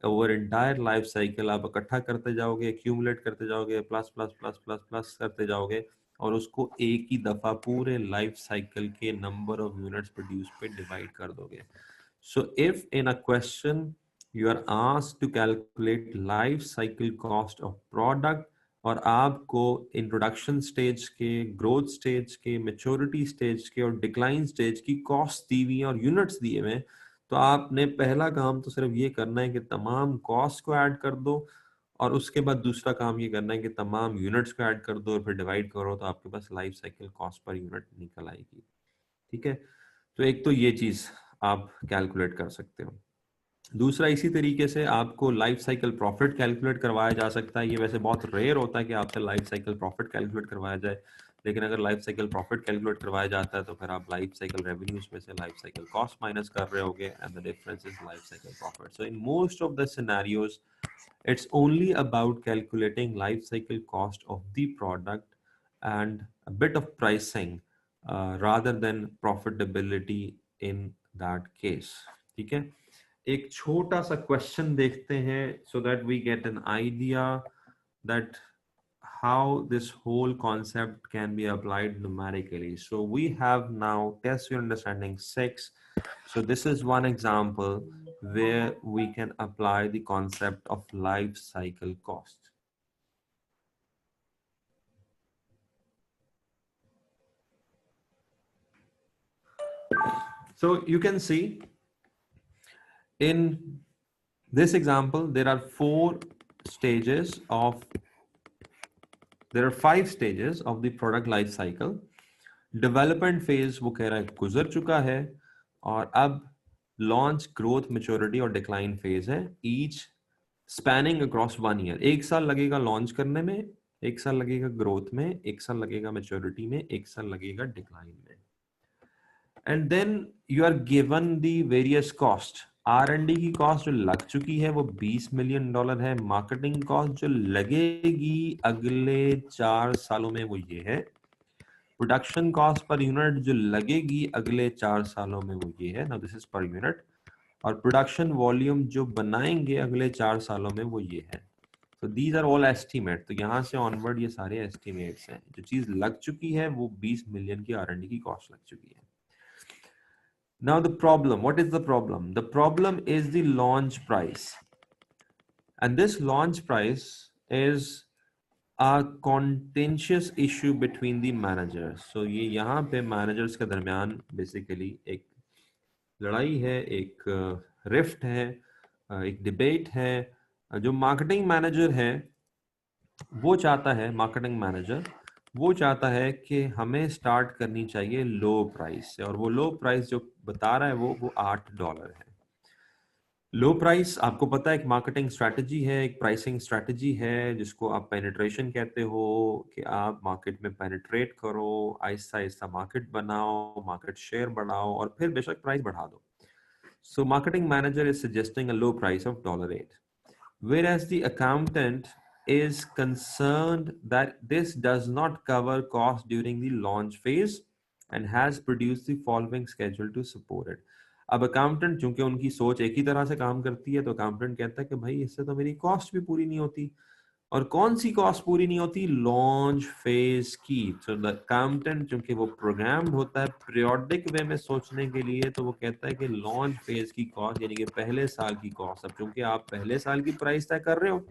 ओवर एंटायर लाइफ साइकिल आप इकट्ठा करते जाओगे, एक्यूमुलेट करते जाओगे, plus plus plus plus plus करते जाओगे, और उसको एक ही दफा पूरे लाइफ साइकिल के नंबर ऑफ यूनिट्स प्रोड्यूस पे डिवाइड कर दोगे। So if in a question you are asked to calculate life cycle cost of product, और आपको इंट्रोडक्शन स्टेज के, ग्रोथ स्टेज के, मेच्योरिटी स्टेज के और डिक्लाइन स्टेज की कॉस्ट दी हुई और यूनिट्स दिए हुए, तो आपने पहला काम तो सिर्फ ये करना है कि तमाम कॉस्ट को ऐड कर दो, और उसके बाद दूसरा काम ये करना है कि तमाम यूनिट्स को ऐड कर दो और फिर डिवाइड करो, तो आपके पास life cycle cost per unit निकल आएगी। ठीक है, तो एक तो ये चीज आप कैलकुलेट कर सकते हो। दूसरा, इसी तरीके से आपको लाइफ साइकिल प्रॉफिट कैलकुलेट करवाया जा सकता है। ये वैसे बहुत रेयर होता है कि आपसे लाइफ साइकिल प्रॉफिट कैलकुलेट करवाया जाए, लेकिन अगर लाइफ साइकिल प्रॉफिट कैलकुलेट करवाया जाता है तो फिर आप लाइफ साइकिल रेवेन्यूज में से लाइफ साइकिल कॉस्ट माइनस कर रहे होगे, and the difference is life cycle profit. So in most of the scenarios it's only about calculating life cycle cost of the product and a bit of pricing rather than profitability in that case. ठीक है, एक छोटा सा question देखते हैं so that we get an idea that how this whole concept can be applied numerically. So we have now test your understanding 6. So this is one example where we can apply the concept of life cycle cost. So you can see in this example, there are 5 stages of the product life cycle. Development phase वो कह रहा है गुजर चुका है, और अब launch, growth, maturity और डिक्लाइन फेज है, ईच स्पैनिंग अक्रॉस 1 ईयर। 1 साल लगेगा लॉन्च करने में, 1 साल लगेगा ग्रोथ में, 1 साल लगेगा मैच्योरिटी में, 1 साल लगेगा डिक्लाइन में। And then you are given the various cost. R&D की कॉस्ट जो लग चुकी है वो $20 मिलियन है। मार्केटिंग कॉस्ट जो लगेगी अगले 4 सालों में वो ये है। प्रोडक्शन कॉस्ट पर यूनिट जो लगेगी अगले 4 सालों में वो ये है, now this is per unit. और प्रोडक्शन वॉल्यूम जो बनाएंगे अगले 4 सालों में वो ये है। तो दीज आर ऑल एस्टीमेट। तो यहाँ से ऑनवर्ड ये सारे एस्टीमेट्स हैं। जो चीज लग चुकी है वो 20 मिलियन की R&D की कॉस्ट लग चुकी है। Now the problem, what is the problem? The problem is the launch price, and this launch price is a contentious issue between the managers. So ये यहाँ पे managers के दरमियान basically एक लड़ाई है, एक रिफ्ट है, एक डिबेट है। जो मार्केटिंग मैनेजर है वो चाहता है, मार्केटिंग मैनेजर वो चाहता है कि हमें स्टार्ट करनी चाहिए लो प्राइस से, और वो लो प्राइस जो बता रहा है वो $8 है। लो प्राइस आपको पता है एक मार्केटिंग स्ट्रैटेजी है, एक प्राइसिंग स्ट्रैटेजी है, जिसको आप पेनिट्रेशन कहते हो, कि आप मार्केट में पेनिट्रेट करो, आहिस्ता आहिस्ता मार्केट बनाओ, मार्केट शेयर बढ़ाओ, और फिर बेशक प्राइस बढ़ा दो। So marketing manager is suggesting a low price of $8, whereas the accountant is concerned that this does not cover costs during the launch phase and has produced the following schedule to support it. अब accountant चूंकि उनकी सोच एक ही तरह से काम करती है, तो अकाउंटेंट कहता है कि भाई इससे तो मेरी कॉस्ट भी पूरी नहीं होती। और कौन सी कॉस्ट पूरी नहीं होती? लॉन्च फेज की। तो द अकाउंटेंट चूंकि वो प्रोग्राम्ड होता है पीरियोडिक वे में सोचने के लिए, तो वो कहता है कि लॉन्च फेज की कॉस्ट यानी कि पहले साल की कॉस्ट, अब चूंकि आप पहले साल की प्राइस तय कर रहे हो,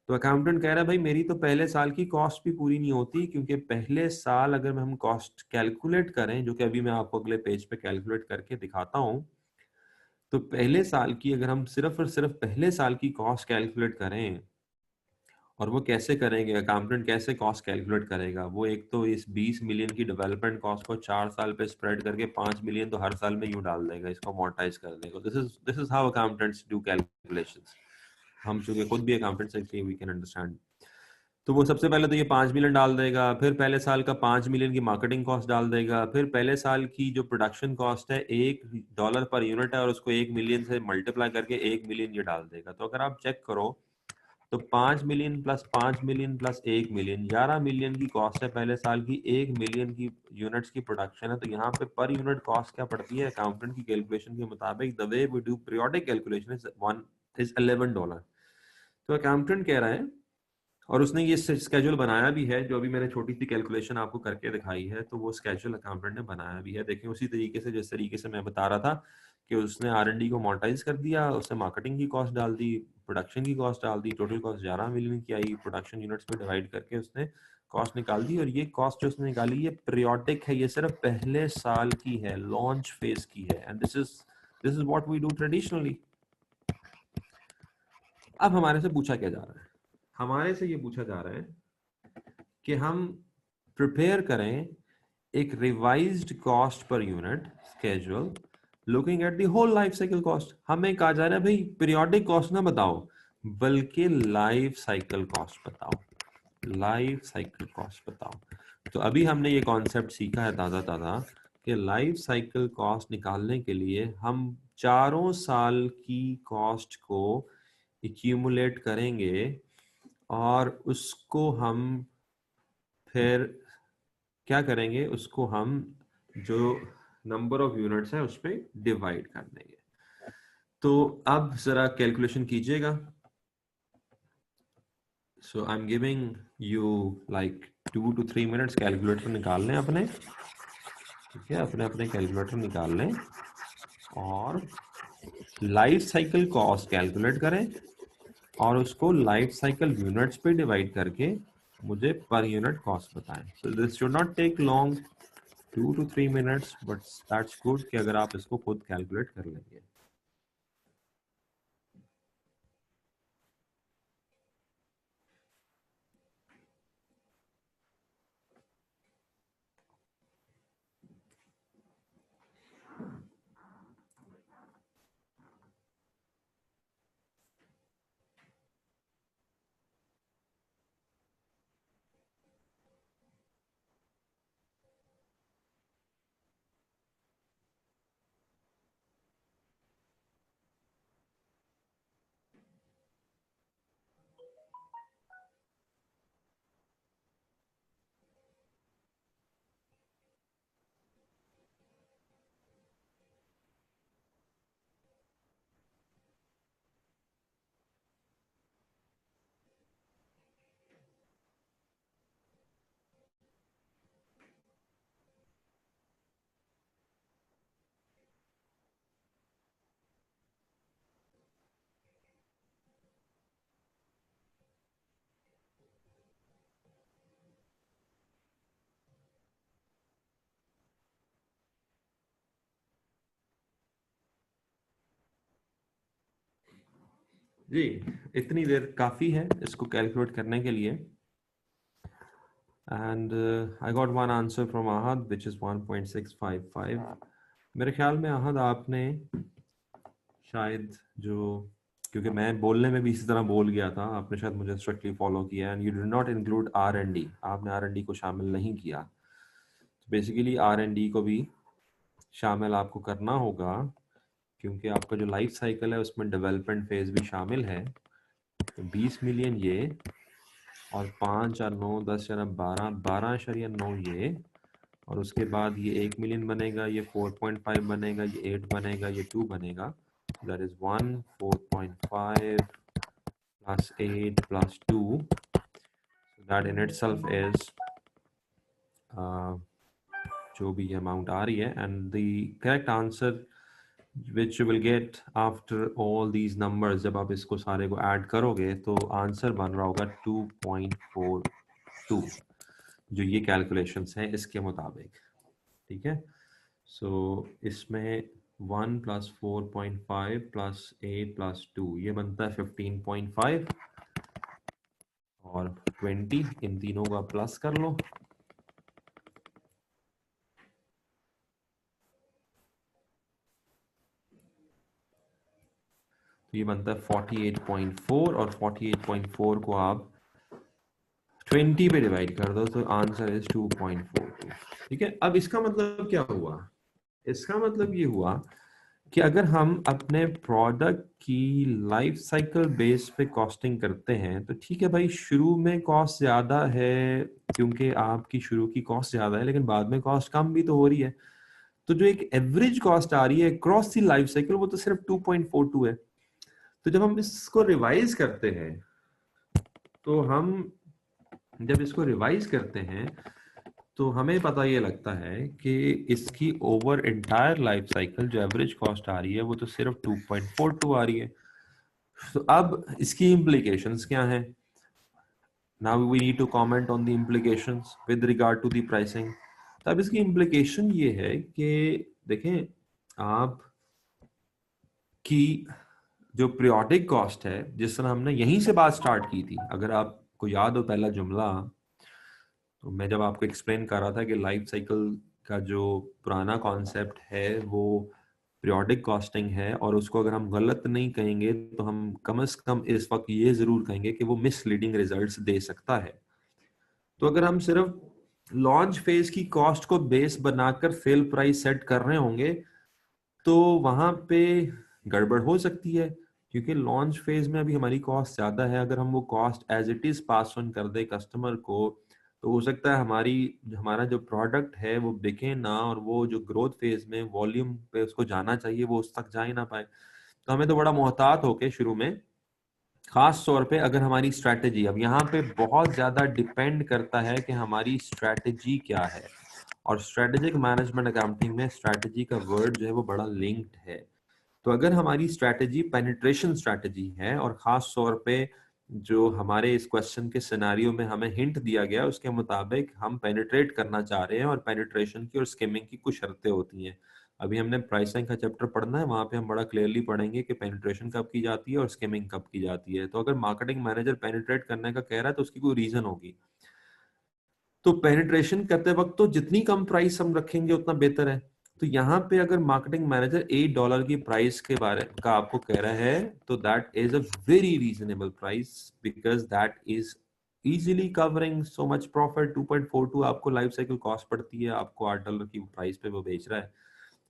तो अकाउंटेंट कह रहा है भाई मेरी तो पहले साल की कॉस्ट भी पूरी नहीं होती, क्योंकि पहले साल अगर हम कॉस्ट कैलकुलेट करें, जो कि अभी मैं आपको अगले पेज पे कैलकुलेट करके दिखाता हूं, तो पहले साल की अगर हम सिर्फ और सिर्फ पहले साल की कॉस्ट कैलकुलेट करें, और वो कैसे करेंगे, अकाउंटेंट कैसे कॉस्ट कैलकुलेट करेगा? वो एक तो इस 20 मिलियन की डेवलपमेंट कॉस्ट को 4 साल पे स्प्रेड करके 5 मिलियन तो हर साल में यूं डाल देगा, इसको अमोर्टाइज कर देगा। This is how accountants do calculations. हम चूंकि खुद भी अकाउंटेंट्स हैं, वी कैन अंडरस्टैंड। तो वो सबसे पहले तो ये 5 मिलियन डाल देगा, फिर पहले साल का 5 मिलियन की मार्केटिंग कॉस्ट डाल देगा, फिर पहले साल की जो प्रोडक्शन कॉस्ट है $1 पर यूनिट है, और उसको 1 मिलियन से मल्टीप्लाई करके 1 मिलियन ये डाल देगा। तो अगर आप चेक करो तो 5 million plus 5 million plus 1 million 11 million की कॉस्ट है पहले साल की, 1 मिलियन की यूनिट्स की प्रोडक्शन है। तो यहाँ पे पर यूनिट कॉस्ट क्या पड़ती है अकाउंटेंट की कैलकुलेशन के मुताबिक? The way we do periodic calculation is $11। तो अकाउंटेंट कह रहा है, और उसने ये स्केड्यूल बनाया भी है, जो अभी मैंने छोटी सी कैलकुलेशन आपको करके दिखाई है, तो वो स्केड्यूल अकाउंटेंट ने बनाया भी है। देखिए उसी तरीके से जिस तरीके से मैं बता रहा था कि उसने R&D को मोनेटाइज कर दिया, उसने मार्केटिंग की कॉस्ट डाल दी, प्रोडक्शन की कॉस्ट डाल दी, टोटल कॉस्ट 11 मिलियन की आई, प्रोडक्शन यूनिट्स पे डिवाइड करके उसने कॉस्ट निकाल दी। और ये कॉस्ट जो उसने निकाली ये पीरियोडिक है, ये सिर्फ पहले साल की है, लॉन्च फेज की है, and this is what we do traditionally. अब हमारे से पूछा क्या जा रहा है? हमारे से ये पूछा जा रहा है कि हम प्रिपेयर करें एक revised cost per unit schedule looking at the whole life cycle cost. हमें कहा जा रहा है भाई पीरियोडिक कॉस्ट ना बताओ, बल्कि लाइफ साइकिल कॉस्ट बताओ, लाइफ साइकिल कॉस्ट बताओ। तो अभी हमने ये कॉन्सेप्ट सीखा है ताज़ा ताज़ा कि लाइफ साइकिल कॉस्ट निकालने के लिए हम चारों साल की कॉस्ट को एक्यूमुलेट करेंगे, और उसको हम फिर क्या करेंगे, उसको हम जो नंबर ऑफ यूनिट्स है उस पर डिवाइड कर देंगे। तो अब जरा कैलकुलेशन कीजिएगा। So I am giving you like 2 to 3 minutes calculator निकाल लें अपने, ठीक है, अपने अपने कैलकुलेटर निकाल लें और लाइफ साइकिल कॉस्ट कैलकुलेट करें, और उसको लाइफ साइकिल यूनिट्स पे डिवाइड करके मुझे पर यूनिट कॉस्ट बताएं। So this should not take long, 2 to 3 minutes, but that's good कि अगर आप इसको खुद कैलकुलेट कर लेंगे। जी, इतनी देर काफ़ी है इसको कैलकुलेट करने के लिए। and I got one answer from Ahad which is 1.655. मेरे ख्याल में आहद आपने शायद जो, क्योंकि मैं बोलने में भी इसी तरह बोल गया था, आपने शायद मुझे स्ट्रिक्टली फॉलो किया and you did not include R&D, आपने R&D को शामिल नहीं किया। तो बेसिकली R&D को भी शामिल आपको करना होगा, क्योंकि आपका जो लाइफ साइकिल है उसमें डेवलपमेंट फेज भी शामिल है। तो 20 मिलियन ये, और 5 या 9 10 या 12 12.9 ये, और उसके बाद ये 1 मिलियन बनेगा, ये 4.5 बनेगा, ये 8 बनेगा, ये 2 बनेगा। That is 1 4.5 plus 8 plus 2, so that in itself is जो भी अमाउंट आ रही है, and the correct answer which you will get after all these numbers, जब आप इसको सारे को ऐड करोगे तो आंसर बन रहा होगा 2.42, जो ये कैलकुलेशंस हैं इसके मुताबिक। ठीक है, सो इसमें 1 + 4.5 + 8 + 2 ये बनता है 15.5, और 20 इन तीनों का प्लस कर लो, तो ये बनता है 48.4, और 48.4 को आप 20 पे डिवाइड कर दो तो आंसर इज 2.42। ठीक है, अब इसका मतलब क्या हुआ? इसका मतलब ये हुआ कि अगर हम अपने प्रोडक्ट की लाइफ साइकिल बेस पे कॉस्टिंग करते हैं तो ठीक है भाई, शुरू में कॉस्ट ज़्यादा है क्योंकि आपकी शुरू की कॉस्ट ज़्यादा है, लेकिन बाद में कॉस्ट कम भी तो हो रही है। तो जो एक एवरेज कॉस्ट आ रही है क्रॉस दी लाइफ साइकिल वो तो सिर्फ 2.42 है। तो जब हम इसको रिवाइज करते हैं, तो हम जब इसको रिवाइज करते हैं तो हमें पता ये लगता है कि इसकी ओवर एंटायर लाइफ साइकिल जो एवरेज कॉस्ट आ रही है वो तो सिर्फ 2.42 आ रही है। तो अब इसकी इम्प्लीकेशंस क्या हैं? Now we need to comment on the implications with regard to the pricing. तो अब इसकी इम्प्लीकेशन ये है कि देखें, आप की जो पीरियोडिक कॉस्ट है, जिस तरह हमने यहीं से बात स्टार्ट की थी, अगर आपको याद हो पहला जुमला, तो मैं जब आपको एक्सप्लेन कर रहा था कि लाइफ साइकिल का जो पुराना कॉन्सेप्ट है वो पीरियोडिक कॉस्टिंग है, और उसको अगर हम गलत नहीं कहेंगे तो हम कम से कम इस वक्त ये जरूर कहेंगे कि वो मिसलीडिंग रिजल्ट्स दे सकता है। तो अगर हम सिर्फ लॉन्च फेज की कॉस्ट को बेस बनाकर सेल प्राइस सेट कर रहे होंगे तो वहां पे गड़बड़ हो सकती है, क्योंकि लॉन्च फेज में अभी हमारी कॉस्ट ज्यादा है। अगर हम वो cost as it is pass on कर दे कस्टमर को, तो हो सकता है हमारा जो प्रोडक्ट है वो बिके ना, और वो जो ग्रोथ फेज में वॉल्यूम पे उसको जाना चाहिए वो उस तक जा ही ना पाए। तो हमें तो बड़ा मोहतात होके शुरू में, खास तौर पे अगर हमारी स्ट्रैटेजी, अब यहाँ पे बहुत ज्यादा डिपेंड करता है कि हमारी स्ट्रैटेजी क्या है, और स्ट्रेटेजिक मैनेजमेंट अकाउंटिंग में स्ट्रैटेजी का वर्ड जो है वो बड़ा लिंक्ड है। तो अगर हमारी स्ट्रैटेजी पेनिट्रेशन स्ट्रैटेजी है, और खास तौर पे जो हमारे इस क्वेश्चन के सिनारियो में हमें हिंट दिया गया उसके मुताबिक हम पेनिट्रेट करना चाह रहे हैं, और पेनिट्रेशन की और स्किमिंग की कुछ शर्तें होती हैं। अभी हमने प्राइसिंग का चैप्टर पढ़ना है, वहां पे हम बड़ा क्लियरली पढ़ेंगे कि पेनिट्रेशन कब की जाती है और स्किमिंग कब की जाती है। तो अगर मार्केटिंग मैनेजर पेनिट्रेट करने का कह रहा है तो उसकी कोई रीजन होगी। तो पेनिट्रेशन करते वक्त तो जितनी कम प्राइस हम रखेंगे उतना बेहतर है। तो यहाँ पे अगर मार्केटिंग मैनेजर $8 की प्राइस के बारे का आपको कह रहा है, तो that is a very reasonable price, because that is easily covering so much profit. 2.42 आपको लाइफ साइकिल कॉस्ट पड़ती है, आपको $8 की प्राइस पे वो बेच रहा है,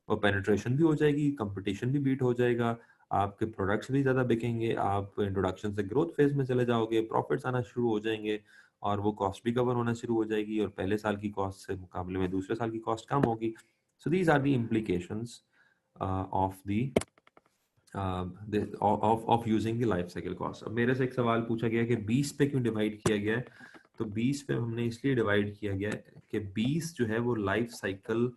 और पेनिट्रेशन भी हो जाएगी, कंपटीशन भी बीट हो जाएगा, आपके प्रोडक्ट्स भी ज्यादा बिकेंगे, आप इंट्रोडक्शन से ग्रोथ फेज में चले जाओगे, प्रॉफिट्स आना शुरू हो जाएंगे, और वो कॉस्ट भी कवर होना शुरू हो जाएगी, और पहले साल की कॉस्ट से मुकाबले में दूसरे साल की कॉस्ट कम होगी। So these are the implications of the of using the life cycle cost. अब मेरे से एक सवाल पूछा गया कि 20 पे क्यों डिवाइड किया गया है? तो 20 पे हमने इसलिए डिवाइड किया गया है कि 20 जो है वो लाइफ साइकिल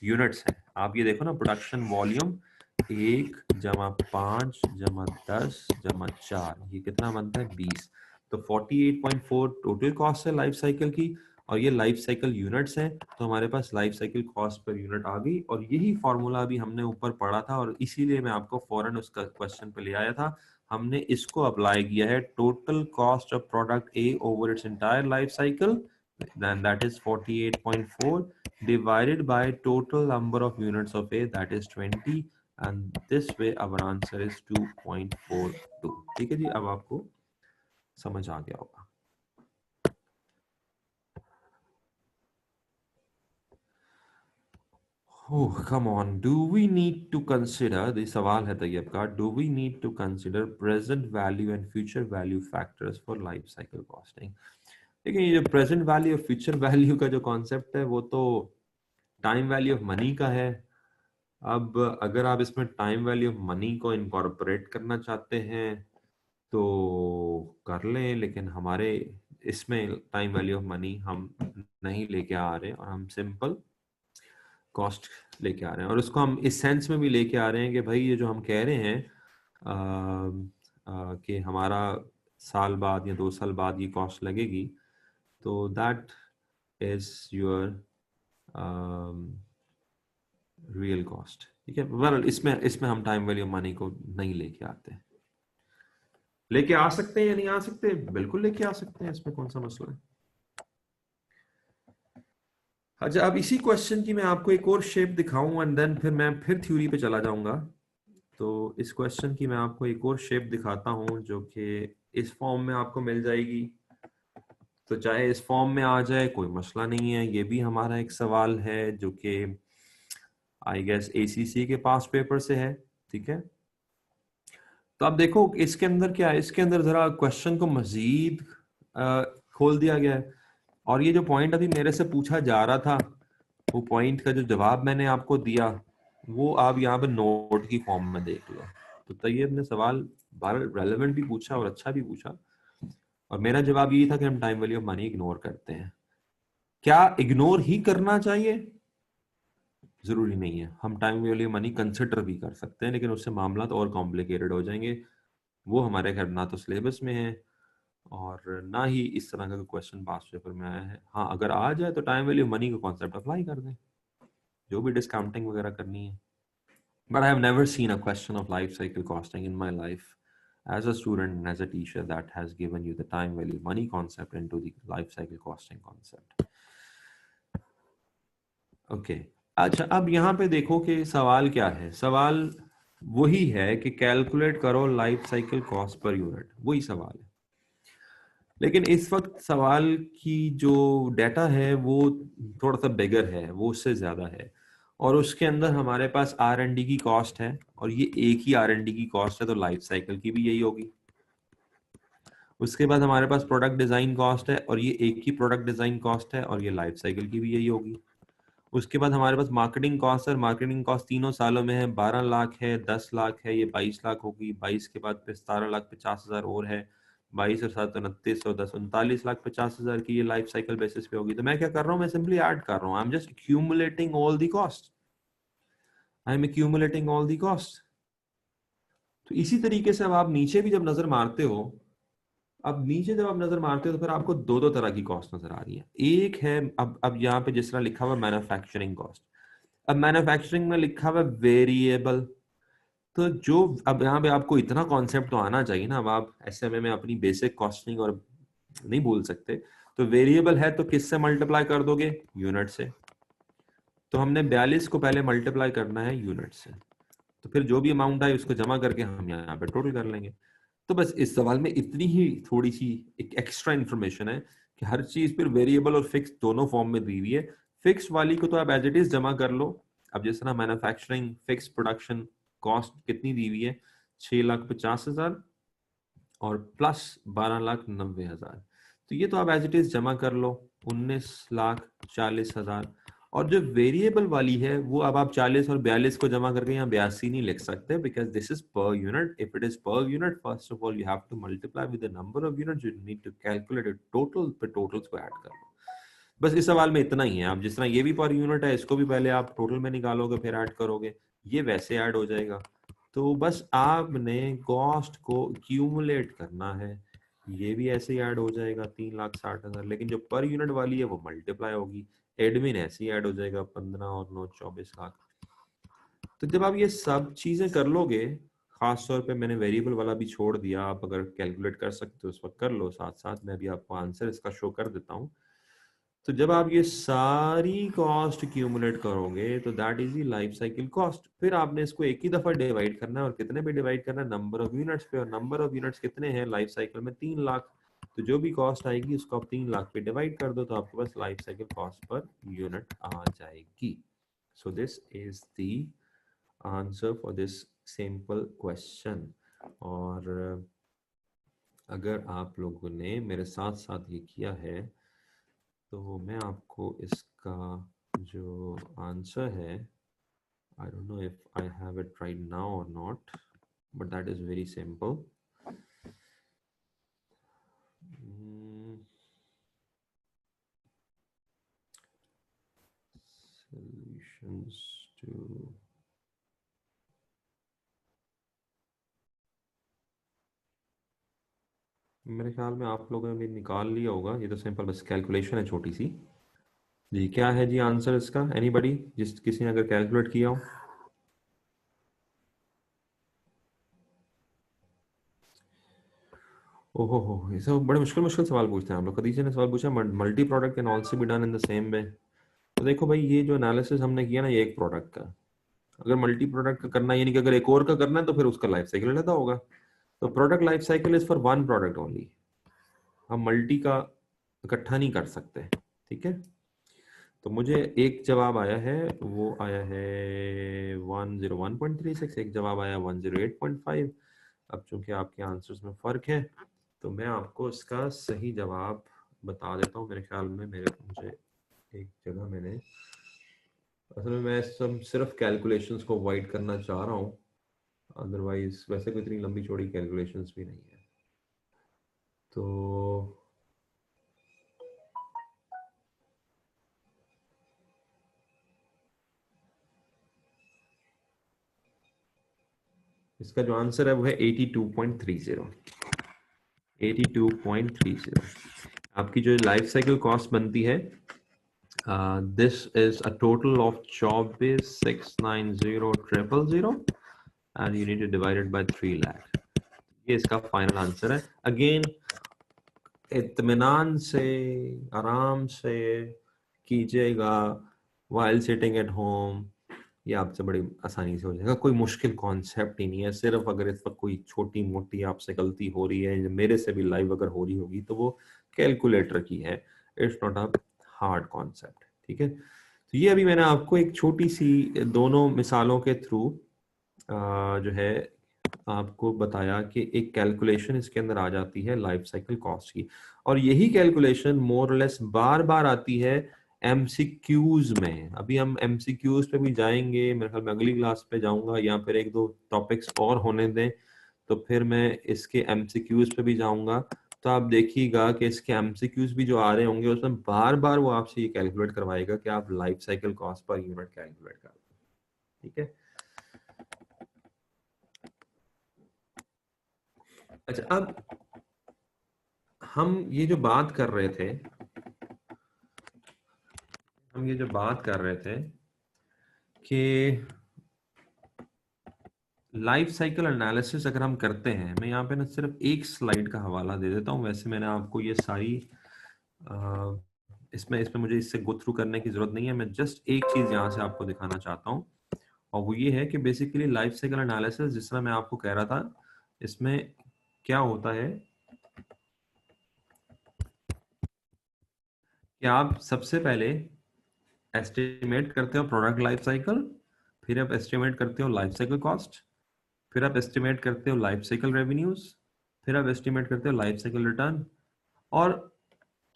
यूनिट्स है। आप ये देखो ना, प्रोडक्शन वॉल्यूम 1+5+10+4, ये कितना बनता है? 20। तो 48.4 टोटल कॉस्ट है लाइफ साइकिल की, और ये लाइफ साइकिल यूनिट्स हैं। तो हमारे पास life cycle cost per unit आ गई, और यही फॉर्मूला भी हमने ऊपर पढ़ा था, और इसीलिए मैं आपको फौरन उसका क्वेश्चन पे ले आया था। हमने इसको अप्लाई किया है total cost of product A over its entire life cycle, then that is 48.4 divided by total number of units of A, that is 20, and this way our answer is 2.42. ठीक है जी, अब आपको समझ आ गया होगा। Oh, come on. Do we need to consider, the सवाल है तैयब का, do we need to consider present value and future value factors for life cycle costing? देखिए ये जो प्रेजेंट वैल्यू और फ्यूचर वैल्यू का जो कॉन्सेप्ट है वो तो टाइम वैल्यू ऑफ मनी का है। अब अगर आप इसमें टाइम वैल्यू ऑफ मनी को इनकॉर्पोरेट करना चाहते हैं तो कर लें, लेकिन हमारे इसमें टाइम वैल्यू ऑफ मनी हम नहीं लेके आ रहे और हम सिंपल कॉस्ट लेके आ रहे हैं। और उसको हम इस सेंस में भी लेके आ रहे हैं कि भाई ये जो हम कह रहे हैं कि हमारा साल बाद या 2 साल बाद ये कॉस्ट लगेगी, तो that is your real cost. ठीक है, वेल इसमें हम टाइम वैल्यू मनी को नहीं लेके आते। लेके आ सकते हैं या नहीं आ सकते? बिल्कुल लेके आ सकते हैं, इसमें कौन सा मसला है। अच्छा, अब इसी क्वेश्चन की मैं आपको एक और शेप दिखाऊं एंड देन फिर मैं फिर थ्योरी पे चला जाऊंगा। तो इस क्वेश्चन की मैं आपको एक और शेप दिखाता हूं जो कि इस फॉर्म में आपको मिल जाएगी। तो चाहे इस फॉर्म में आ जाए कोई मसला नहीं है। ये भी हमारा एक सवाल है जो कि आई गेस ACC के पास पेपर से है। ठीक है, तो आप देखो इसके अंदर क्या है। इसके अंदर जरा क्वेश्चन को मजीद खोल दिया गया है और ये जो पॉइंट अभी मेरे से पूछा जा रहा था, वो पॉइंट का जो जवाब मैंने आपको दिया वो आप यहाँ पे नोट की फॉर्म में देख लो। तो तैयब ने सवाल रेलेवेंट भी पूछा और अच्छा भी पूछा, और मेरा जवाब यही था कि हम time value of money ignore करते हैं। क्या इग्नोर ही करना चाहिए? जरूरी नहीं है, हम टाइम वैल्यू मनी कंसिडर भी कर सकते हैं, लेकिन उससे मामला तो और कॉम्प्लिकेटेड हो जाएंगे। वो हमारे घर ना तो सिलेबस में है और ना ही इस तरह का क्वेश्चन पास पेपर में आया है। हाँ, अगर आ जाए तो टाइम वैल्यू मनी का कॉन्सेप्ट अप्लाई कर दें, जो भी डिस्काउंटिंग वगैरह करनी है। But I have never seen a question of life cycle costing in my life as a student and as a teacher that has given you the time value money concept into the life cycle costing concept. Okay. अच्छा, अब यहाँ पे देखो कि सवाल क्या है। सवाल वही है कि कैलकुलेट करो life cycle cost per unit, वही सवाल है। लेकिन इस वक्त सवाल की जो डाटा है वो थोड़ा सा बिगर है, वो उससे ज्यादा है, और उसके अंदर हमारे पास R&D की कॉस्ट है, और ये एक ही R&D की कॉस्ट है, तो लाइफ साइकिल की भी यही होगी। उसके बाद हमारे पास प्रोडक्ट डिजाइन कॉस्ट है, और ये एक ही प्रोडक्ट डिजाइन कॉस्ट है, और ये लाइफ साइकिल की भी यही होगी। उसके बाद हमारे पास मार्केटिंग कॉस्ट है। मार्केटिंग कॉस्ट तीनों सालों में है, 12 लाख है, 10 लाख है, ये 22 लाख होगी। 22 के बाद फिर 17,50,000 और है, 22 और 7 29 और 10 39,50,000 की ये लाइफ साइकिल बेसिस पे होगी। तो मैं क्या कर रहा हूँ, मैं सिंपली ऐड कर रहा हूँ। I am just accumulating all the cost, I am accumulating all the cost. तो इसी तरीके से अब आप नीचे भी जब नजर मारते हो, अब नीचे जब आप नजर मारते हो तो फिर आपको दो दो तरह की कॉस्ट नजर आ रही है। एक है, अब यहाँ पे जिस तरह लिखा हुआ मैन्युफैक्चरिंग कॉस्ट, अब मैन्युफैक्चरिंग में लिखा हुआ वेरिएबल, तो जो अब यहाँ पे आपको इतना कॉन्सेप्ट तो आना चाहिए ना। अब आप SMA में अपनी बेसिक कॉस्टिंग और नहीं भूल सकते। तो वेरिएबल है तो किससे मल्टीप्लाई कर दोगे? यूनिट से। तो हमने 42 को पहले मल्टीप्लाई करना है यूनिट से, तो फिर जो भी अमाउंट आए उसको जमा करके हम यहाँ पे टोटल कर लेंगे। तो बस इस सवाल में इतनी ही थोड़ी सी एक एक्स्ट्रा इन्फॉर्मेशन है कि हर चीज फिर वेरिएबल और फिक्स दोनों फॉर्म में दी हुई है। फिक्स वाली को तो आप एज इट इज जमा कर लो। अब जिस तरह मैन्युफैक्चरिंग फिक्स प्रोडक्शन कॉस्ट कितनी दी हुई है, 6,50,000 और प्लस 12,90,000, तो ये तो आप एज इट इज जमा कर लो, 19,40,000। और जो वेरिएबल वाली है वो अब आप 40 और 42 को जमा करके यहाँ 82 नहीं लिख सकते, because this is per unit. If it is per unit, first of all you have to multiply with the number of units, you need to calculate it total, पे टोटल्स को ऐड कर लो। बस इस सवाल में इतना ही है। आप जिस तरह ये भी पर यूनिट है, इसको भी पहले आप टोटल में निकालोगे फिर ऐड करोगे, ये वैसे ऐड हो जाएगा। तो बस आपने कॉस्ट को क्यूमुलेट करना है, ये भी ऐसे ही ऐड हो जाएगा 3,60,000, लेकिन जो पर यूनिट वाली है वो मल्टीप्लाई होगी। एडमिन ऐसे ही ऐड हो जाएगा 15 और 9 24 लाख। तो जब आप ये सब चीजें कर लोगे, खास तौर पे मैंने वेरिएबल वाला भी छोड़ दिया, आप अगर कैलकुलेट कर सकते हो उस वक्त कर लो, साथ साथ मैं भी आपको आंसर इसका शो कर देता हूँ। तो जब आप ये सारी कॉस्ट क्यूमुलेट करोगे तो that is the life cycle cost. फिर आपने इसको एक ही दफा डिवाइड करना है, और कितने पे डिवाइड करना है? नंबर ऑफ यूनिट्स पे, और नंबर ऑफ यूनिट्स कितने हैं लाइफ साइकिल में? 3 लाख। तो जो भी कॉस्ट आएगी उसको आप 3 लाख पे डिवाइड कर दो, तो आपके पास life cycle cost per unit आ जाएगी। So this is the answer for this simple question. और अगर आप लोगों ने मेरे साथ साथ ये किया है तो मैं आपको इसका जो आंसर है, I don't know if I have it right now or not, but that is very simple. Solutions to मेरे ख्याल में आप लोगों ने भी निकाल लिया होगा, ये तो सिंपल बस कैलकुलेशन है छोटी सी। जी क्या है जी आंसर इसका? एनीबडी, जिस किसी ने अगर कैलकुलेट किया हो? ओहो हो, ये सब बड़े मुश्किल मुश्किल सवाल पूछते हैं आप लोग। खदीजा ने सवाल पूछा multi product can also be done in the same way. तो देखो भाई, ये जो एनालिसिस हमने किया ना, ये एक प्रोडक्ट का। अगर मल्टी प्रोडक्ट का करना है, यानी कि अगर एक और का करना है, तो फिर उसका लाइफ साइकिल अलग होगा। तो product life cycle is for one product only, हम मल्टी का इकट्ठा नहीं कर सकते। ठीक है, तो मुझे एक जवाब आया है, वो आया है 101.36, एक जवाब आया 108.5। अब चूंकि आपके आंसर्स में फर्क है, तो मैं आपको इसका सही जवाब बता देता हूँ। मेरे ख्याल में मुझे एक जगह मैंने, असल में मैं सब सिर्फ कैलकुलेशंस को अवॉइड करना चाह रहा हूँ, अदरवाइज वैसे कोई इतनी लंबी चौड़ी कैलकुलेशंस भी नहीं है। तो इसका जो आंसर है वो है 82.30। 82.30 आपकी जो लाइफ साइकिल कॉस्ट बनती है। This is a total of 24,690,000 and you need to divide it by 3 lakh. ये इसका फाइनल आंसर है। अगेन इत्मीनान से, आराम से कीजिएगा while sitting at home, ये आपसे बड़ी आसानी से हो जाएगा। कोई मुश्किल कॉन्सेप्ट ही नहीं है। सिर्फ अगर इस वक्त कोई छोटी मोटी आपसे गलती हो रही है, मेरे से भी लाइव अगर हो रही होगी, तो वो कैलकुलेटर की है। It's not a hard concept. ठीक है, तो ये अभी मैंने आपको एक छोटी सी दोनों मिसालों के थ्रू जो है आपको बताया कि एक कैलकुलेशन इसके अंदर आ जाती है लाइफ साइकिल कॉस्ट की, और यही कैलकुलेशन मोर लेस बार बार आती है एमसीक्यूज में। अभी हम एमसीक्यूज पे भी जाएंगे, मेरे ख्याल में अगली क्लास पे जाऊंगा, या फिर एक दो टॉपिक्स और होने दें, तो फिर मैं इसके एमसीक्यूज पे भी जाऊंगा। तो आप देखिएगा कि इसके एमसीक्यूज भी जो आ रहे होंगे, उसमें बार बार वो आपसे ये कैलकुलेट करवाएगा कि आप life cycle cost per unit calculate कर। ठीक है, अच्छा अब हम ये जो बात कर रहे थे, कि लाइफ साइकिल एनालिसिस अगर हम करते हैं, मैं यहाँ पे ना सिर्फ एक स्लाइड का हवाला दे देता हूँ। वैसे मैंने आपको ये सारी इसमें मुझे इससे गो थ्रू करने की जरूरत नहीं है। मैं जस्ट एक चीज यहाँ से आपको दिखाना चाहता हूँ, और वो ये है कि बेसिकली लाइफ साइकिल एनालिसिस, जिस तरह मैं आपको कह रहा था, इसमें क्या होता है कि आप सबसे पहले एस्टिमेट करते हो प्रोडक्ट लाइफ साइकिल, फिर आप एस्टिमेट करते हो लाइफ साइकिल कॉस्ट, फिर आप एस्टिमेट करते हो लाइफ साइकिल रेवेन्यूज, फिर आप एस्टिमेट करते हो लाइफ साइकिल रिटर्न। और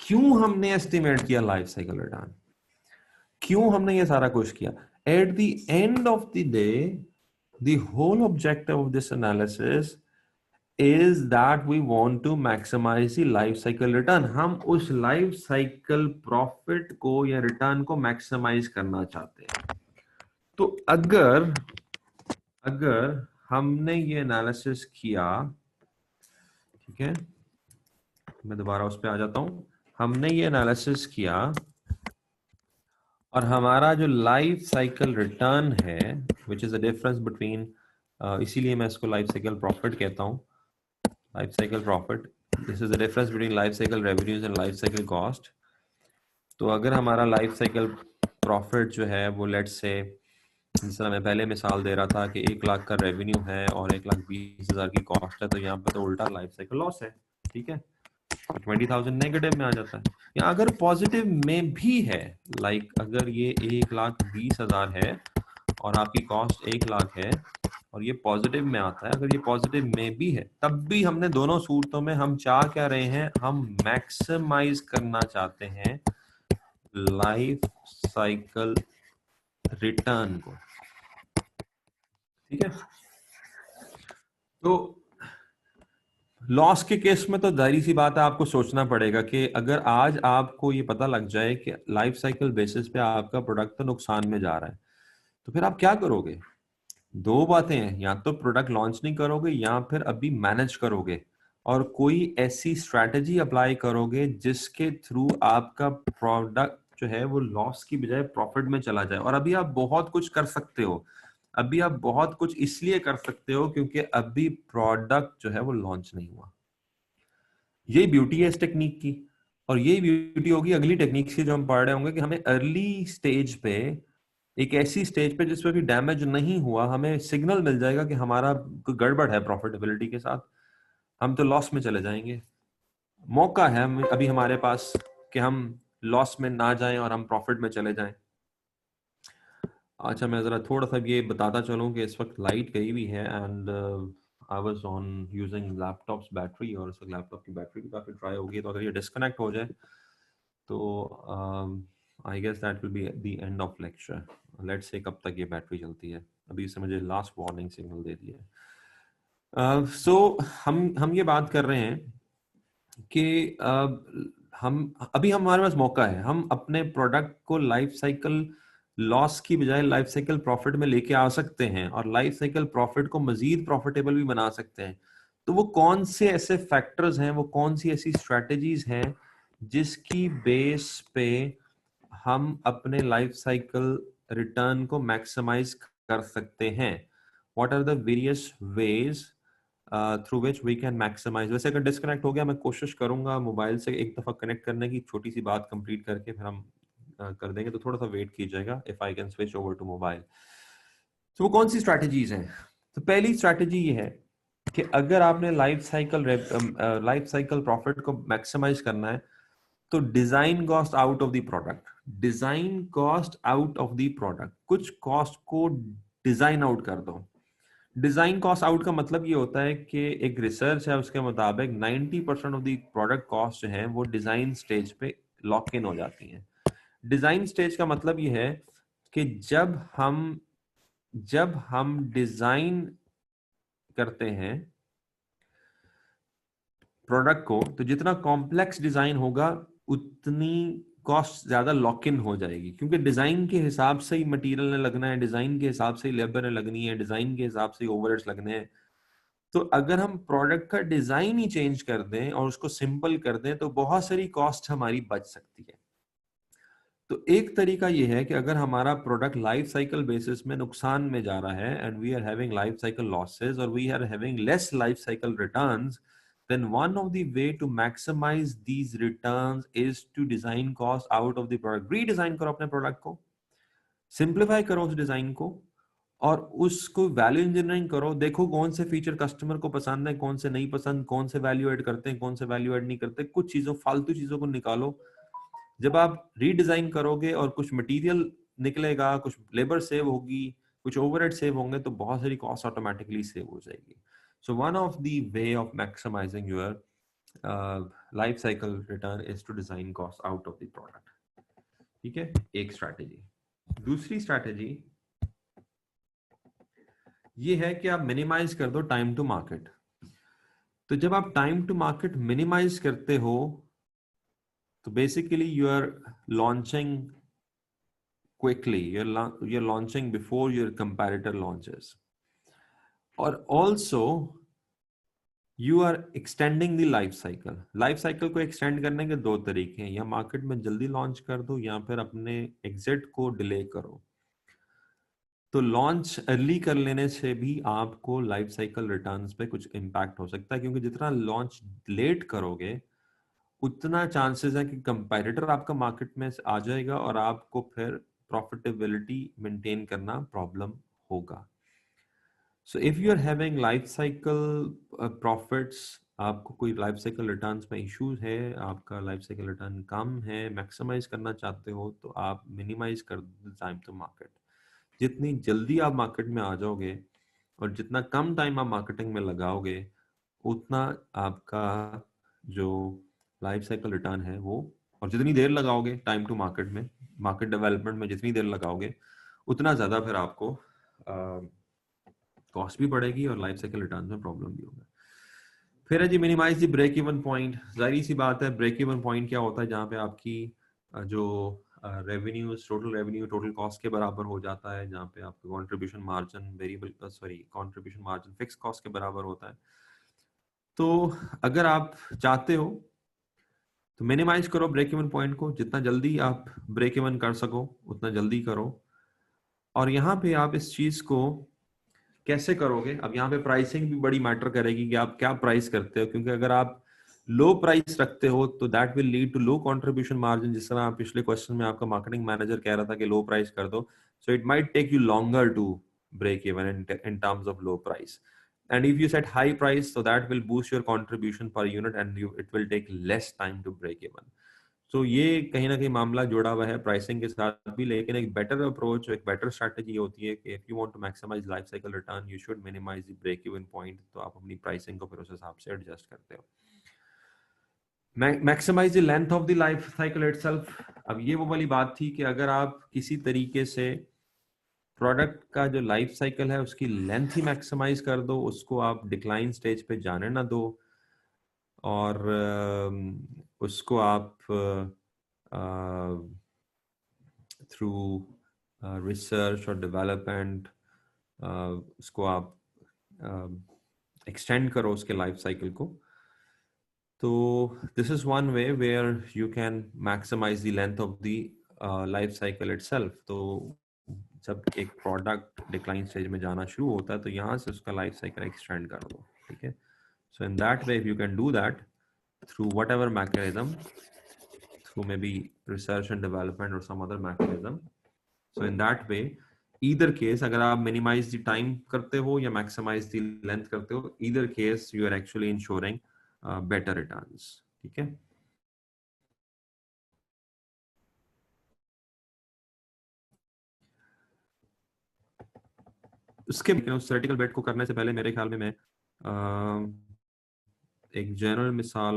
क्यों हमने एस्टिमेट किया लाइफ साइकिल रिटर्न, क्यों हमने ये सारा कुछ किया? At the end of the day, the whole objective of this analysis is that we want to maximize the life cycle return। हम उस लाइफ साइकिल प्रॉफिट को या रिटर्न को मैक्सिमाइज करना चाहते हैं। तो अगर हमने ये एनालिसिस किया, ठीक है, मैं दोबारा उस पर आ जाता हूं। हमने ये एनालिसिस किया और हमारा जो लाइफ साइकिल रिटर्न है, which is the difference between इसीलिए मैं इसको लाइफ साइकिल प्रॉफिट कहता हूँ। Life cycle profit, this is the difference between life cycle revenues and life cycle cost. तो अगर हमारा लाइफ साइकिल प्रॉफिट जो है वो लेट्स से, जिस तरह मैं पहले मिसाल दे रहा था कि 1 लाख का रेवेन्यू है और 1,20,000 की कॉस्ट है, तो यहाँ पर तो उल्टा लाइफ साइकिल लॉस है, ठीक है, 20,000 नेगेटिव में आ जाता है। या अगर पॉजिटिव में भी है, लाइक अगर ये 1,20,000 है और आपकी कॉस्ट 1 लाख है और ये पॉजिटिव में आता है, अगर ये पॉजिटिव में भी है, तब भी हमने दोनों सूरतों में हम चाह क्या रहे हैं, हम मैक्सिमाइज करना चाहते हैं लाइफ साइकिल रिटर्न को, ठीक है। तो लॉस के केस में तो जाहिर सी बात है, आपको सोचना पड़ेगा कि अगर आज आपको ये पता लग जाए कि लाइफ साइकिल बेसिस पे आपका प्रोडक्ट तो नुकसान में जा रहा है, तो फिर आप क्या करोगे? दो बातें हैं, या तो प्रोडक्ट लॉन्च नहीं करोगे या फिर अभी मैनेज करोगे और कोई ऐसी स्ट्रैटेजी अप्लाई करोगे जिसके थ्रू आपका प्रोडक्ट जो है वो लॉस की बजाय प्रॉफिट में चला जाए। और अभी आप बहुत कुछ कर सकते हो, अभी आप बहुत कुछ इसलिए कर सकते हो क्योंकि अभी प्रोडक्ट जो है वो लॉन्च नहीं हुआ। यही ब्यूटी है इस टेक्निक की, और यही ब्यूटी होगी अगली टेक्निक की जो हम पढ़ रहे होंगे कि हमें अर्ली स्टेज पे, एक ऐसी स्टेज पे जिसपे भी डैमेज नहीं हुआ, हमें सिग्नल मिल जाएगा कि हमारा कोई गड़बड़ है प्रॉफिटेबिलिटी के साथ, हम तो लॉस में चले जाएंगे। मौका है अभी हमारे पास कि हम लॉस में ना जाएं और हम प्रॉफिट में चले जाएं। अच्छा, मैं जरा थोड़ा सा ये बताता चलूं कि इस वक्त लाइट गई हुई है and I was on using laptops battery, और इस वक्त लैपटॉप की बैटरी भी काफी ड्राई हो गई, तो अगर ये डिस्कनेक्ट हो जाए तो I guess that will be the end of lecture. Let's say कब तक ये बैटरी चलती है, अभी इससे मुझे लास्ट वार्निंग सिग्नल दे दिया है। सो हम ये बात कर रहे हैं कि हम अभी हमारे पास मौका है, हम अपने प्रोडक्ट को लाइफ साइकिल लॉस की बजाय लाइफ साइकिल प्रॉफिट में लेके आ सकते हैं और लाइफ साइकिल प्रॉफिट को मजीद प्रॉफिटेबल भी बना सकते हैं। तो वो कौन से ऐसे फैक्टर्स हैं, वो कौन सी ऐसी स्ट्रेटजीज हैं जिसकी बेस पे हम अपने लाइफ साइकिल रिटर्न को मैक्सिमाइज कर सकते हैं? What are the various ways through which we can maximize. वैसे अगर डिस्कनेक्ट हो गया, मैं कोशिश करूंगा मोबाइल से एक दफा कनेक्ट करने की, छोटी सी बात कंप्लीट करके फिर हम कर देंगे, तो थोड़ा सा वेट कीजिएगा if I can switch over to mobile. तो वो कौन सी स्ट्रैटेजीज हैं? तो पहली स्ट्रैटेजी ये है कि अगर आपने लाइफ साइकिल प्रॉफिट को मैक्सिमाइज करना है, तो design cost out of the product, design cost out of the product, कुछ कॉस्ट को डिजाइन आउट कर दो। डिजाइन कॉस्ट आउट का मतलब ये होता है कि एक रिसर्च है उसके मुताबिक 90% ऑफ द प्रोडक्ट कॉस्ट जो है वो डिजाइन स्टेज पे लॉक इन हो जाती हैं। डिजाइन स्टेज का मतलब ये है कि जब हम डिजाइन करते हैं प्रोडक्ट को, तो जितना कॉम्प्लेक्स डिजाइन होगा उतनी कॉस्ट ज्यादा लॉक इन हो जाएगी, क्योंकि डिजाइन के हिसाब से ही मटेरियल ने लगना है, डिजाइन के हिसाब से ही लेबर ने लगनी है, डिजाइन के हिसाब से ही ओवरहेड्स लगने हैं। तो अगर हम प्रोडक्ट का डिजाइन ही चेंज कर दें और उसको सिंपल कर दें तो बहुत सारी कॉस्ट हमारी बच सकती है। तो एक तरीका ये है कि अगर हमारा प्रोडक्ट लाइफ साइकिल बेसिस में नुकसान में जा रहा है and we are having life cycle losses और we are having less life cycle returns, then one of the way to maximize these returns is to design cost out of the product। redesign करो अपने product को, simplify करो उस design को और उसको value engineering करो। देखो कौन से फीचर कस्टमर को पसंद है, कौन से नहीं पसंद, कौन से वैल्यू ऐड करते हैं, कौन से वैल्यू ऐड नहीं करते, कुछ चीजों फालतू चीजों को निकालो। जब आप रीडिजाइन करोगे और कुछ मटेरियल निकलेगा, कुछ लेबर सेव होगी, कुछ ओवरहेड सेव होंगे, तो बहुत सारी कॉस्ट ऑटोमेटिकली सेव हो जाएगी। So one of the ways of maximizing your life cycle return is to design cost out of the product. ठीक है, एक स्ट्रैटेजी। दूसरी स्ट्रैटेजी ये है कि आप मिनिमाइज कर दो टाइम टू मार्केट। तो जब आप टाइम टू मार्केट मिनिमाइज करते हो तो basically you are launching quickly, you're launching before your competitor launches, और also you are extending the life cycle। Life cycle को एक्सटेंड करने के दो तरीके हैं, या मार्केट में जल्दी लॉन्च कर दो या फिर अपने एग्जिट को डिले करो। तो लॉन्च अर्ली कर लेने से भी आपको लाइफ साइकिल रिटर्न्स पे कुछ इम्पैक्ट हो सकता है, क्योंकि जितना लॉन्च लेट करोगे उतना चांसेस है कि कंपैटिटर आपका मार्केट में आ जाएगा और आपको फिर प्रॉफिटेबिलिटी मेंटेन करना प्रॉब्लम होगा। So if you are having life cycle profits, आपको कोई लाइफ साइकिल रिटर्न्स में इश्यूज है, आपका लाइफ साइकिल रिटर्न कम है, मैक्सिमाइज करना चाहते हो, तो आप मिनिमाइज कर दो टाइम टू मार्केट। जितनी जल्दी आप मार्केट में आ जाओगे और जितना कम टाइम आप मार्केटिंग में लगाओगे, उतना आपका जो लाइफ साइकिल रिटर्न है वो, और जितनी देर लगाओगे टाइम टू मार्केट में, मार्केट डेवलपमेंट में जितनी देर लगाओगे, उतना ज़्यादा फिर आपको कॉस्ट भी बढ़ेगी और लाइफ साइकिल रिटर्न में प्रॉब्लम भी होगा। फिर है जी minimize the break even point. जाहिर सी बात है, ब्रेक इवन पॉइंट क्या होता है? जहाँ पे आपकी जो revenues, total revenue total cost के बराबर हो जाता है, जहाँ पे आपका contribution margin variable sorry contribution margin fix cost के बराबर होता है। तो अगर आप चाहते हो तो मिनिमाइज करो ब्रेक इवन पॉइंट को, जितना जल्दी आप ब्रेक इवन कर सको उतना जल्दी करो। और यहाँ पे आप इस चीज को कैसे करोगे? अब यहाँ पे प्राइसिंग भी बड़ी मैटर करेगी कि आप क्या प्राइस करते हो, क्योंकि अगर आप लो प्राइस रखते हो तो that will lead to low contribution margin. जिस तरह आप पिछले क्वेश्चन में आपका मार्केटिंग मैनेजर कह रहा था कि लो प्राइस कर दो, so it might take you longer to break even in terms of low price. And if you set high price, so that will boost your contribution per unit and it will take less time to break even. So ये कहीं ना कहीं मामला जुड़ा हुआ है pricing के साथ भी, लेकिन एक बेटर अप्रोच, एक बेटर स्ट्रैटेजी होती है कि if you want to maximize life cycle return, you should minimize the break even point. तो आप अपनी प्राइसिंग को फिर उस हिसाब से एडजस्ट करते हो। Maximize the length of the life cycle itself. अब ये वो वाली बात थी कि अगर आप किसी तरीके से प्रोडक्ट का जो लाइफ साइकिल है उसकी लेंथ ही मैक्सिमाइज कर दो, उसको आप डिक्लाइन स्टेज पे जाने ना दो, और उसको आप थ्रू रिसर्च और डेवलपमेंट उसको आप एक्सटेंड करो उसके लाइफ साइकिल को। तो this is one way where you can maximize the length of the life cycle itself. तो जब एक प्रोडक्ट डिक्लाइन स्टेज में जाना शुरू होता है तो यहाँ से उसका लाइफ साइकिल एक्सटेंड कर दो, ठीक है। So in that way you can do that through whatever mechanism, through maybe research and development or some other mechanism. So in that way, either case, अगर आप minimize the time करते हो या maximize the length करते हो, either case you are actually ensuring better returns, ठीक है। उसके उस theoretical bet को करने से पहले मेरे ख्याल में मैं एक जनरल मिसाल,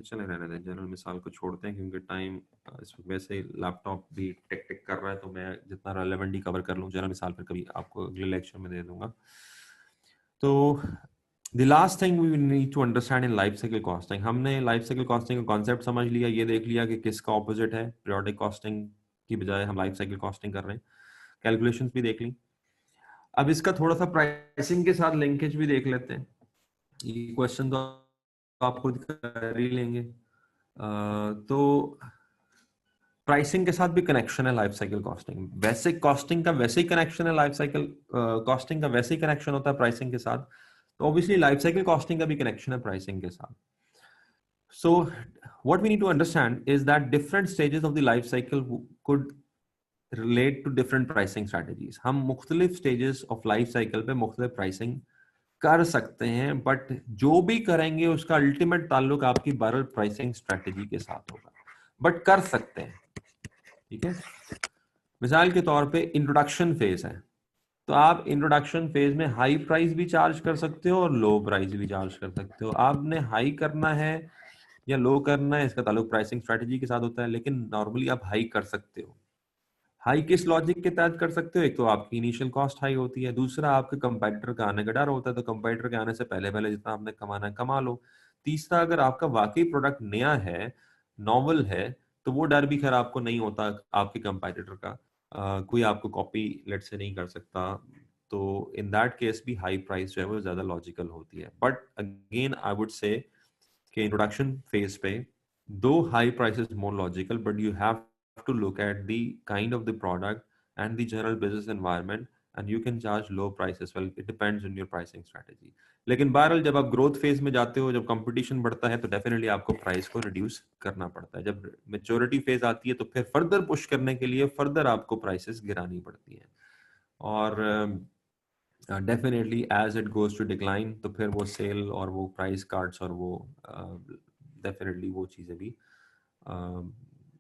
चले रहने दें, जनरल मिसाल को छोड़ते हैं क्योंकि टाइम वैसे ही लैपटॉप भी टिक टिक कर रहा है, तो मैं जितना रेलेवेंट ही कवर कर लूँ। जनरल मिसाल फिर कभी आपको अगले लेक्चर में दे दूंगा। तो the last thing we need to understand in life cycle costing, हमने लाइफ साइकिल कॉस्टिंग का कॉन्सेप्ट समझ लिया, ये देख लिया कि किसका ऑपोजिट है, पीरियोडिक कॉस्टिंग की बजाय हम लाइफ साइकिल कॉस्टिंग कर रहे हैं, कैलकुलेशंस भी देख ली। अब इसका थोड़ा सा प्राइसिंग के साथ लिंकेज भी देख लेते हैं। ये क्वेश्चन तो आप खुद कर ही लेंगे। तो प्राइसिंग के साथ भी कनेक्शन है लाइफ साइकिल कॉस्टिंग। वैसे कॉस्टिंग का वैसे ही कनेक्शन है, लाइफ साइकिल कॉस्टिंग का वैसे ही कनेक्शन होता है प्राइसिंग के साथ, तो ऑब्वियसली लाइफ साइकिल कॉस्टिंग का भी कनेक्शन है प्राइसिंग के साथ। So what we need to understand is that different stages of the life cycle could relate to different pricing strategies. हम मुख्तलिफ स्टेजेस ऑफ लाइफ साइकिल पे मुख्तलिफ प्राइसिंग कर सकते हैं, बट जो भी करेंगे उसका अल्टीमेट ताल्लुक आपकी बहरहाल प्राइसिंग स्ट्रेटजी के साथ होगा, बट कर सकते हैं, ठीक है। मिसाल के तौर पे इंट्रोडक्शन फेज है, तो आप इंट्रोडक्शन फेज में हाई प्राइस भी चार्ज कर सकते हो और लो प्राइस भी चार्ज कर सकते हो। आपने हाई करना है या लो करना है, इसका ताल्लुक प्राइसिंग स्ट्रेटजी के साथ होता है, लेकिन नॉर्मली आप हाई कर सकते हो। हाई किस लॉजिक के तहत कर सकते हो? एक तो आपकी इनिशियल कॉस्ट हाई होती है, दूसरा आपके कंपेटिटर का आने का डर होता है, तो कंपेटिटर के आने से पहले पहले जितना आपने कमाना है कमा लो। तीसरा, अगर आपका वाकई प्रोडक्ट नया है, नॉवल है, तो वो डर भी खैर आपको नहीं होता आपके कंपेटिटर का, कोई आपको कॉपी लेट से नहीं कर सकता। तो इन दैट केस भी हाई प्राइस जो है वो ज्यादा लॉजिकल होती है। But again I would say कि इंट्रोडक्शन फेज पे दो high price is more logical, but you have to look at the kind of the product and the general business environment and you can charge low price as well, it depends on your pricing strategy. लेकिन बहरहाल जब आप growth phase में जाते हो, जब competition बढ़ता है, तो डेफिनेटली आपको प्राइस को रिड्यूस करना पड़ता है। जब मेच्योरिटी फेज आती है तो फिर फर्दर पुश करने के लिए फर्दर आपको प्राइसेस गिरानी पड़ती हैं। और definitely as it goes to decline, तो फिर वो सेल और वो प्राइस कार्ड्स और वो डेफिनेटली वो चीज़ें भी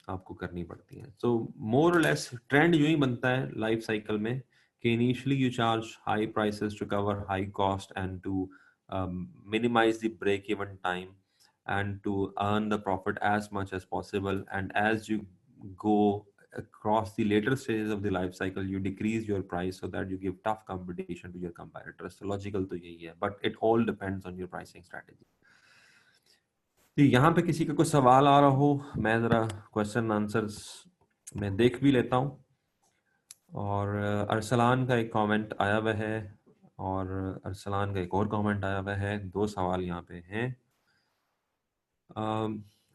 आपको करनी पड़ती हैं। सो मोर और लेस ट्रेंड यूं ही बनता है लाइफ साइकिल में कि initially you charge high prices to cover high cost and to minimize the break even time and to earn the profit as much as possible, and as you go across the later stages of the life cycle you decrease your price so that you give tough competition to your competitors. So logical तो यही है, but it all depends on your pricing strategy. तो यहाँ पे किसी का कोई सवाल आ रहा हो, मैं ज़रा क्वेश्चन आंसर्स मैं देख भी लेता हूँ। और अरसलान का एक कमेंट आया हुआ है और अरसलान का एक और कमेंट आया हुआ है। दो सवाल यहाँ पे हैं।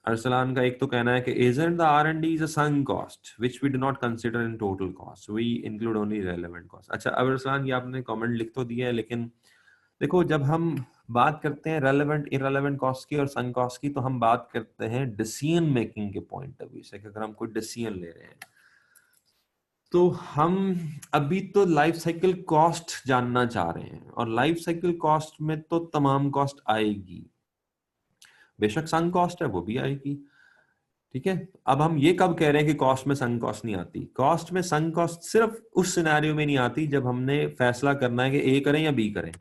अरसलान का एक तो कहना है कि isn't the R&D is a sunk cost which we do not consider in total cost, we include only relevant cost। अच्छा, अब अरसलान ये आपने कमेंट लिख तो दिया है, लेकिन देखो जब हम बात करते हैं रेलेवेंट इररेलेवेंट कॉस्ट की और सनक कॉस्ट की, तो हम बात करते हैं डिसीजन मेकिंग के पॉइंट ऑफ व्यू से कि अगर हम कोई डिसीजन ले रहे हैं तो हम अभी तो लाइफ साइकिल कॉस्ट जानना चाह रहे हैं, और लाइफ साइकिल कॉस्ट में तो तमाम कॉस्ट आएगी, बेशक सनक कॉस्ट है वो भी आएगी। ठीक है, अब हम ये कब कह रहे हैं कि कॉस्ट में सनक कॉस्ट नहीं आती? कॉस्ट में सनक कॉस्ट सिर्फ उस सिनेरियो में नहीं आती जब हमने फैसला करना है कि ए करें या बी करें।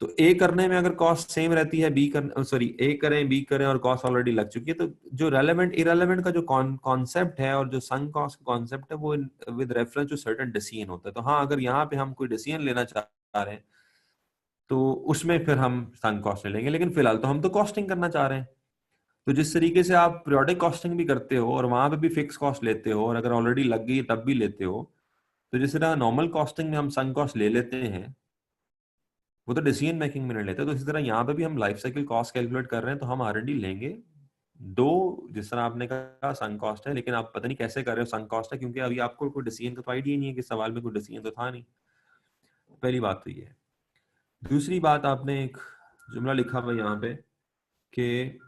तो ए करने में अगर कॉस्ट सेम रहती है, बी कर सॉरी ए करें बी करें और कॉस्ट ऑलरेडी लग चुकी है, तो जो रेलेवेंट इरेलेवेंट का जो कॉन्सेप्ट है और जो सनक कॉस्ट कॉन्सेप्ट है वो with reference to certain decision होता है। तो हाँ, अगर यहाँ पे हम कोई डिसीजन लेना चाह रहे हैं तो उसमें फिर हम सनक कॉस्ट ले लेंगे, लेकिन फिलहाल तो हम तो कॉस्टिंग करना चाह रहे हैं। तो जिस तरीके से आप पीरियोडिक कॉस्टिंग भी करते हो और वहां पे भी फिक्स कॉस्ट लेते हो, और अगर ऑलरेडी लग गई तब भी लेते हो, तो जिस तरह नॉर्मल कॉस्टिंग में हम सनक कॉस्ट ले लेते हैं, वो तो डिसीजन मेकिंग में नहीं लेते। तो इसी तरह यहाँ पे भी हम लाइफ साइकिल कॉस्ट कैलकुलेट कर रहे हैं तो हम R&D लेंगे। दो, जिस तरह आपने कहा सनक कॉस्ट है, लेकिन आप पता नहीं कैसे कर रहे हो सनक कॉस्ट है, क्योंकि अभी आपको कोई डिसीजन का तो आइडिया नहीं है कि सवाल में कोई डिसीजन तो था नहीं। पहली बात तो ये है। दूसरी बात, आपने एक जुमला लिखा हुआ यहाँ पे कि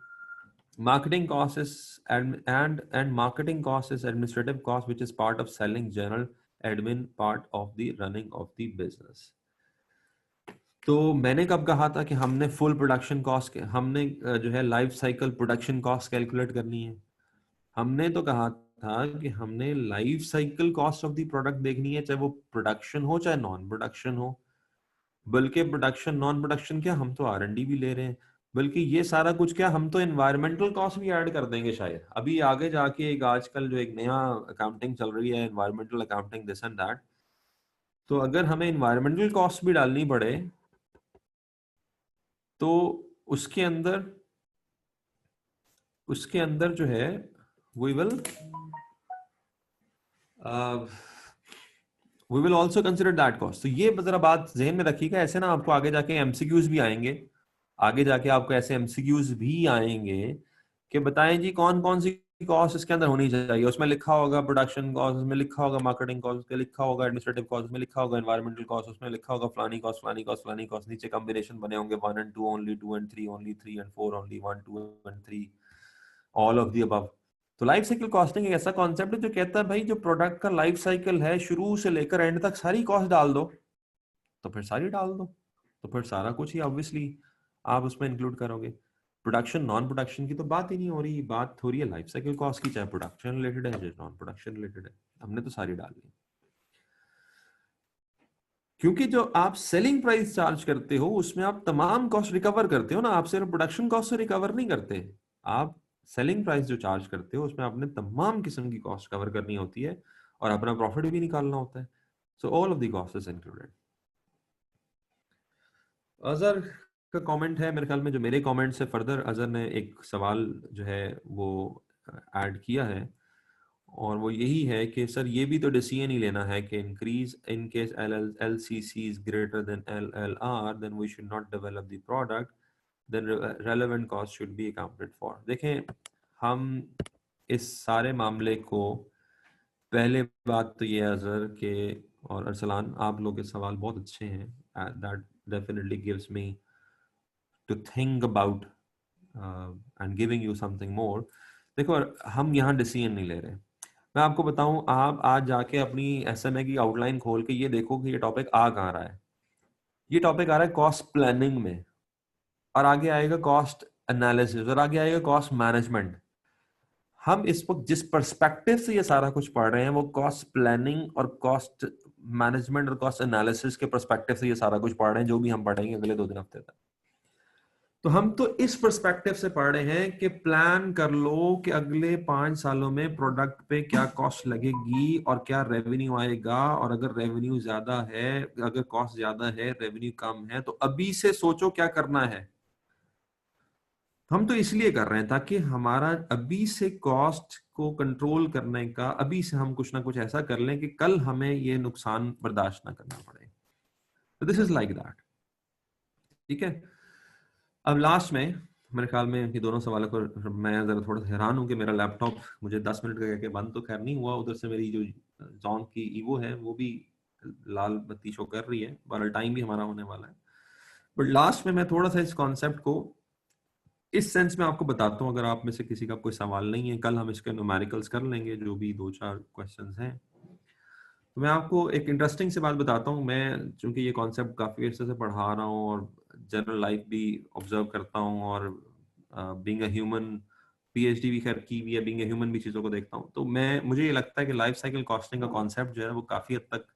marketing cost is and marketing cost is administrative cost which is part of selling, general admin part of the running of the business। तो मैंने कब कहा था कि हमने फुल प्रोडक्शन कॉस्ट, हमने जो है life cycle production cost calculate करनी है? हमने तो कहा था कि हमने life cycle cost of the product देखनी है, चाहे वो प्रोडक्शन हो चाहे नॉन प्रोडक्शन हो। बल्कि प्रोडक्शन नॉन प्रोडक्शन क्या, हम तो R&D भी ले रहे हैं, बल्कि ये सारा कुछ क्या, हम तो एनवायरमेंटल कॉस्ट भी ऐड कर देंगे शायद अभी आगे जाके। एक आजकल जो एक नया अकाउंटिंग चल रही है, environmental accounting this and that, तो अगर हमें एनवायरमेंटल कॉस्ट भी डालनी पड़े तो उसके अंदर जो है we will also consider that cost. तो ये जरा बात जहन में रखिएगा, ऐसे ना आपको आगे जाके एमसीक्यूज भी आएंगे, आगे जाके आपको ऐसे एमसीक्यूज भी आएंगे कि बताएं जी कौन कौन सी कॉस्ट इसके अंदर होनी चाहिए। उसमें लिखा होगा प्रोडक्शन कॉस्ट, उसमें लिखा होगा मार्केटिंग कॉस्ट, उसमें लिखा होगा एडमिनिस्ट्रेटिव कॉस्ट, उसमें लिखा होगा एनवायरमेंटल कॉस्ट, उसमें लिखा होगा फलानी कॉस्ट फलानी कॉस्ट फलानी कॉस्ट। नीचे कॉम्बिनेशन बने होंगे 1 and 2 only, 2 and 3 only, 3 and 4 only, 1 2 and 3 all of the above. तो लाइफ साइकिल कॉस्टिंग एक ऐसा कॉन्सेप्ट है जो कहता है भाई जो प्रोडक्ट का लाइफ साइकिल है शुरू से लेकर एंड तक सारी कॉस्ट डाल दो, तो फिर सारी डाल दो, तो फिर सारा कुछ ही ऑब्वियसली आप उसमें इंक्लूड करोगे। प्रोडक्शन नॉन प्रोडक्शन की तो बात ही नहीं हो रही, बात हो रही है लाइफ साइकिल कॉस्ट की, चाहे प्रोडक्शन रिलेटेड है चाहे नॉन प्रोडक्शन रिलेटेड है, हमने तो सारी डाल ली। क्योंकि जो आप सेलिंग प्राइस चार्ज करते हो उसमें आप तमाम कॉस्ट रिकवर करते हो ना, आप सिर्फ प्रोडक्शन कॉस्ट से रिकवर नहीं करते। आप सेलिंग प्राइस जो चार्ज करते हो उसमें आपने तमाम किस्म की कॉस्ट कवर करनी होती है और अपना प्रॉफिट भी निकालना होता है। So all of the cost is included. Azhar का कमेंट है मेरे ख्याल में, जो मेरे कमेंट से फर्दर अजहर ने एक सवाल जो है वो ऐड किया है, और वो यही है कि सर ये भी तो डिसीजन ही लेना है कि increase in case LCC is greater than LLR then we should not develop the product, then relevant cost should be accounted for. देखें, हम इस सारे मामले को, पहले बात तो ये है अजहर कि और अरसलान, आप लोग के सवाल बहुत अच्छे हैं, that definitely gives me to think about and giving you something more. देखो, हम यहाँ डिसीजन नहीं ले रहे। मैं आपको बताऊं, आप आज जाके अपनी एसएमए की आउटलाइन खोल के ये देखो कि ये टॉपिक आ कहाँ रहा है। ये टॉपिक आ रहा है कॉस्ट प्लानिंग में, और आगे आएगा कॉस्ट एनालिसिस, और आगे आएगा कॉस्ट मैनेजमेंट। हम इस वक्त जिस पर्सपेक्टिव से ये सारा कुछ पढ़ रहे हैं वो कॉस्ट प्लानिंग और कॉस्ट मैनेजमेंट और कॉस्ट एनालिसिस के पर्सपेक्टिव से ये सारा कुछ पढ़ रहे हैं, जो भी हम पढ़ेंगे अगले 2 दिन हफ्ते तक। तो हम तो इस पर्सपेक्टिव से पढ़ रहे हैं कि प्लान कर लो कि अगले 5 सालों में प्रोडक्ट पे क्या कॉस्ट लगेगी और क्या रेवेन्यू आएगा, और अगर रेवेन्यू ज्यादा है, अगर कॉस्ट ज्यादा है, रेवेन्यू कम है, तो अभी से सोचो क्या करना है। हम तो इसलिए कर रहे हैं ताकि हमारा अभी से कॉस्ट को कंट्रोल करने का, अभी से हम कुछ ना कुछ ऐसा कर लें कि कल हमें ये नुकसान बर्दाश्त ना करना पड़े। तो दिस इज लाइक दैट। ठीक है। अब लास्ट में मेरे ख्याल में ये दोनों सवालों पर मैं जरा थोड़ा हैरान हूं कि मेरा लैपटॉप मुझे 10 मिनट का कहके बंद तो खैर नहीं हुआ, उधर से मेरी जो जॉन की ईवो है वो भी लाल बत्ती शो कर रही है, बड़ा टाइम भी हमारा होने वाला है। बट लास्ट में मैं थोड़ा सा इस कॉन्सेप्ट को इस सेंस में आपको बताता हूँ, अगर आप में से किसी का कोई सवाल नहीं है, कल हम इसके न्यूमेरिकल्स कर लेंगे जो भी 2-4 क्वेश्चंस हैं। तो मैं आपको एक इंटरेस्टिंग सी बात बताता हूँ। मैं चूंकि ये कॉन्सेप्ट काफ़ी अर्से से पढ़ा रहा हूँ और जनरल लाइफ भी ऑब्जर्व करता हूँ, और बीइंग अ ह्यूमन पीएचडी भी खैर की भी है, बीइंग अ ह्यूमन भी चीज़ों को देखता हूँ, तो मुझे ये लगता है कि लाइफ साइकिल कॉस्टिंग का कॉन्सेप्ट जो है वो काफ़ी हद तक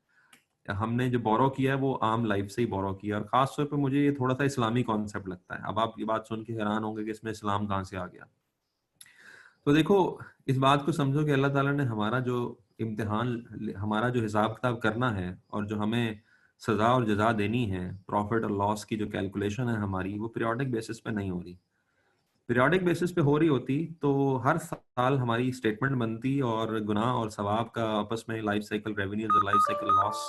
हमने जो बोरो किया है वो आम लाइफ से ही बोरो किया है, और खास तौर पे मुझे ये थोड़ा सा इस्लामी कॉन्सेप्ट लगता है। अब आप ये बात सुन के हैरान होंगे कि इसमें इस्लाम कहाँ से आ गया। तो देखो, इस बात को समझो कि अल्लाह ताला ने हमारा जो इम्तिहान, हमारा जो हिसाब किताब करना है और जो हमें सजा और जजा देनी है, प्रॉफिट और लॉस की जो कैलकुलेशन है हमारी, वो पीरियोडिक बेसिस पे नहीं हो रही। पीरियोडिक बेसिस पे हो रही होती तो हर साल हमारी स्टेटमेंट बनती और गुनाह और सवाब का आपस में लाइफ साइकिल रेवेन्यू और लाइफ साइकिल लॉस।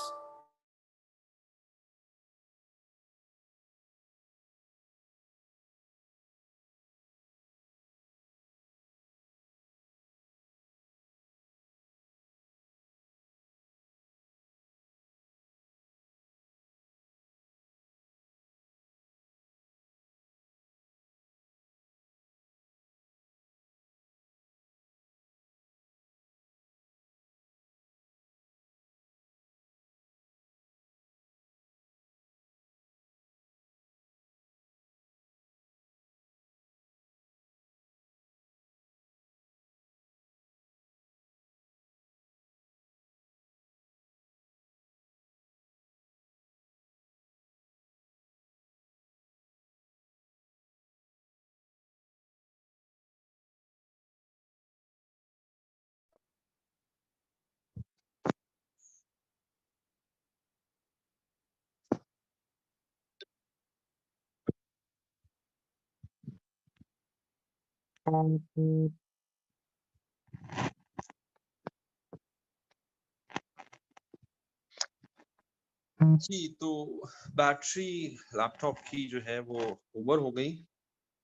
जी, तो बैटरी लैपटॉप की जो है वो ओवर हो गई।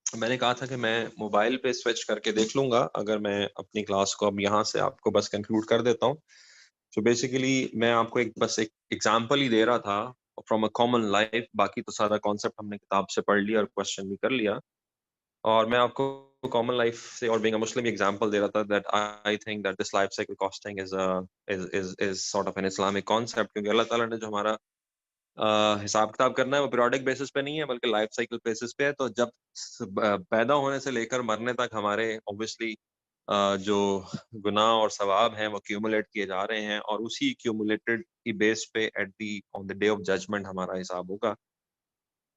मैंने कहा था कि मैं मोबाइल पे स्विच करके देख लूंगा, अगर मैं अपनी क्लास को अब यहाँ से आपको बस कंक्लूड कर देता हूँ। तो बेसिकली मैं आपको बस एक एग्जांपल ही दे रहा था फ्रॉम अ कॉमन लाइफ, बाकी तो सारा कॉन्सेप्ट हमने किताब से पढ़ लिया और क्वेश्चन भी कर लिया। और मैं आपको कॉमन लाइफ से और बीइंग अ मुस्लिम एग्जांपल दे रहा था that I think that this life cycle costing is sort of an Islamic concept, क्योंकि अल्लाह ताला ने जो हमारा हिसाब किताब करना है वो पीरियोडिक बेसिस पे नहीं है बल्कि लाइफ साइकिल बेसिस पे है। तो जब पैदा होने से लेकर मरने तक हमारे ऑब्वियसली जो गुनाह और सवाब हैं वो क्यूमुलेट किए जा रहे हैं, और उसी क्यूमुलेटेड की बेस पे at the on the day of judgement हमारा हिसाब होगा।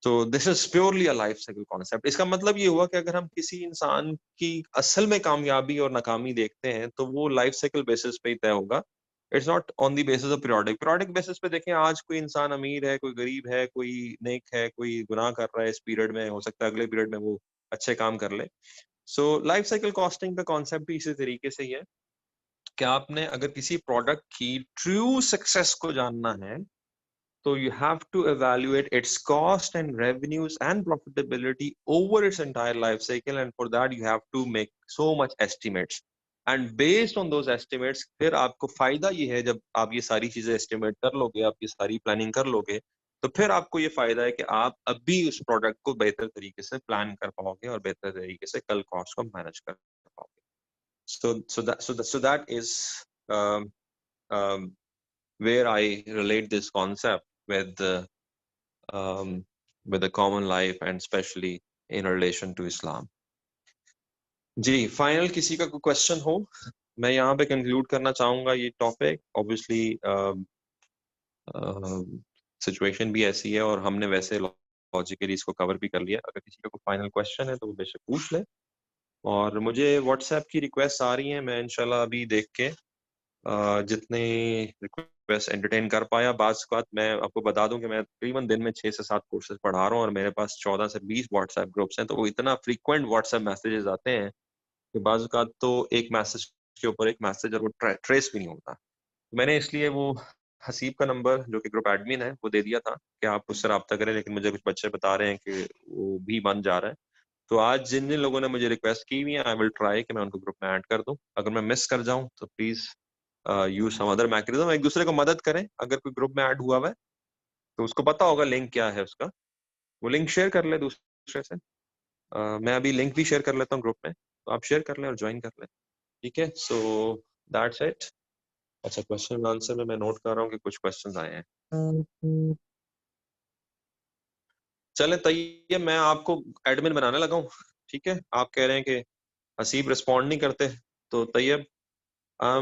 तो this is purely a life cycle concept. इसका मतलब ये हुआ कि अगर हम किसी इंसान की असल में कामयाबी और नाकामी देखते हैं तो वो लाइफ साइकिल बेसिस पे ही तय होगा। It's not on the basis of periodic. Periodic basis पे देखें, आज कोई इंसान अमीर है, कोई गरीब है, कोई नेक है, कोई गुनाह कर रहा है इस पीरियड में, हो सकता है अगले पीरियड में वो अच्छे काम कर ले। सो लाइफ साइकिल कॉस्टिंग का कॉन्सेप्ट भी इसी तरीके से ही है कि आपने अगर किसी प्रोडक्ट की ट्रू सक्सेस को जानना है तो you have to evaluate its cost and revenues and profitability over its entire life cycle, and for that you have to make so much estimates. And based on those estimates फिर आपको फायदा ये है, जब आप ये सारी चीजें एस्टिमेट कर लोगे, आप ये सारी प्लानिंग कर लोगे, तो फिर आपको ये फायदा है कि आप अभी उस प्रोडक्ट को बेहतर तरीके से प्लान कर पाओगे और बेहतर तरीके से कल कॉस्ट को मैनेज कर पाओगे. So that is um, um, where I relate this concept um, with the common life and especially in relation to Islam. जी, फाइनल किसी का कोई क्वेश्चन हो? मैं यहाँ पे कंक्लूड करना चाहूंगा ये टॉपिक. ऑब्वियसली सिचुएशन भी ऐसी है और हमने वैसे लॉजिकली इसको कवर भी कर लिया. अगर किसी का कोई फाइनल क्वेश्चन है तो वो बेशक पूछ ले. और मुझे व्हाट्सएप की रिक्वेस्ट आ रही है, मैं इंशाल्लाह अभी देख के जितने रिक्वेस्ट एंटरटेन कर पाया. बात मैं आपको बता दूं कि मैं तकरीबन दिन में 6 से 7 कोर्सेज पढ़ा रहा हूँ और मेरे पास 14 से 20 व्हाट्सएप ग्रुप्स हैं. तो वो इतना फ्रीक्वेंट व्हाट्सएप मैसेजेस आते हैं कि बाज़ औक़ात तो एक मैसेज के ऊपर एक मैसेज और वो ट्रेस भी नहीं होता. मैंने इसलिए वो हसीब का नंबर, जो कि ग्रुप एडमिन है, वो दे दिया था कि आप उससे राब्ता करें. लेकिन मुझे कुछ बच्चे बता रहे हैं कि वो भी बंद जा रहा है. तो आज जिन जिन लोगों ने मुझे रिक्वेस्ट की हुई है, आई विल ट्राई कि मैं उनको ग्रुप में ऐड कर दूं. अगर मैं मिस कर जाऊं तो please use some other mechanism. एक दूसरे को मदद करें. अगर कोई ग्रुप में ऐड हुआ हुआ है तो उसको पता होगा लिंक क्या है उसका, वो लिंक शेयर कर ले दूसरे से. मैं अभी लिंक भी शेयर कर लेता हूँ ग्रुप में, तो आप शेयर कर लें और ज्वाइन कर लें. ठीक है, सो दैट्स इट. अच्छा, क्वेश्चन आंसर में मैं नोट कर रहा हूँ कि कुछ क्वेश्चंस आए हैं. चलें तैयब, मैं आपको एडमिन बनाने लगा हूँ. ठीक है, आप कह रहे हैं कि हसीब रिस्पॉन्ड नहीं करते, तो Tayyab I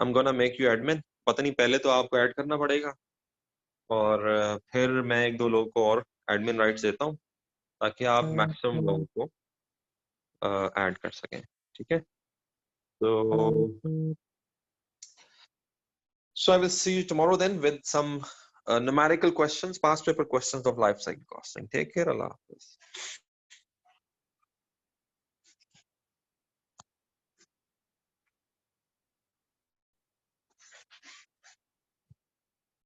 am gonna make you admin. पता नहीं, पहले तो आपको ऐड करना पड़ेगा और फिर मैं एक दो लोगों को और एडमिन राइट्स देता हूँ ताकि आप मैक्सिमम लोगों को ऐड कर सकें. ठीक है, तो I will see you tomorrow then with some numerical questions, past paper questions of life cycle costing. Take care. Allah Hafiz.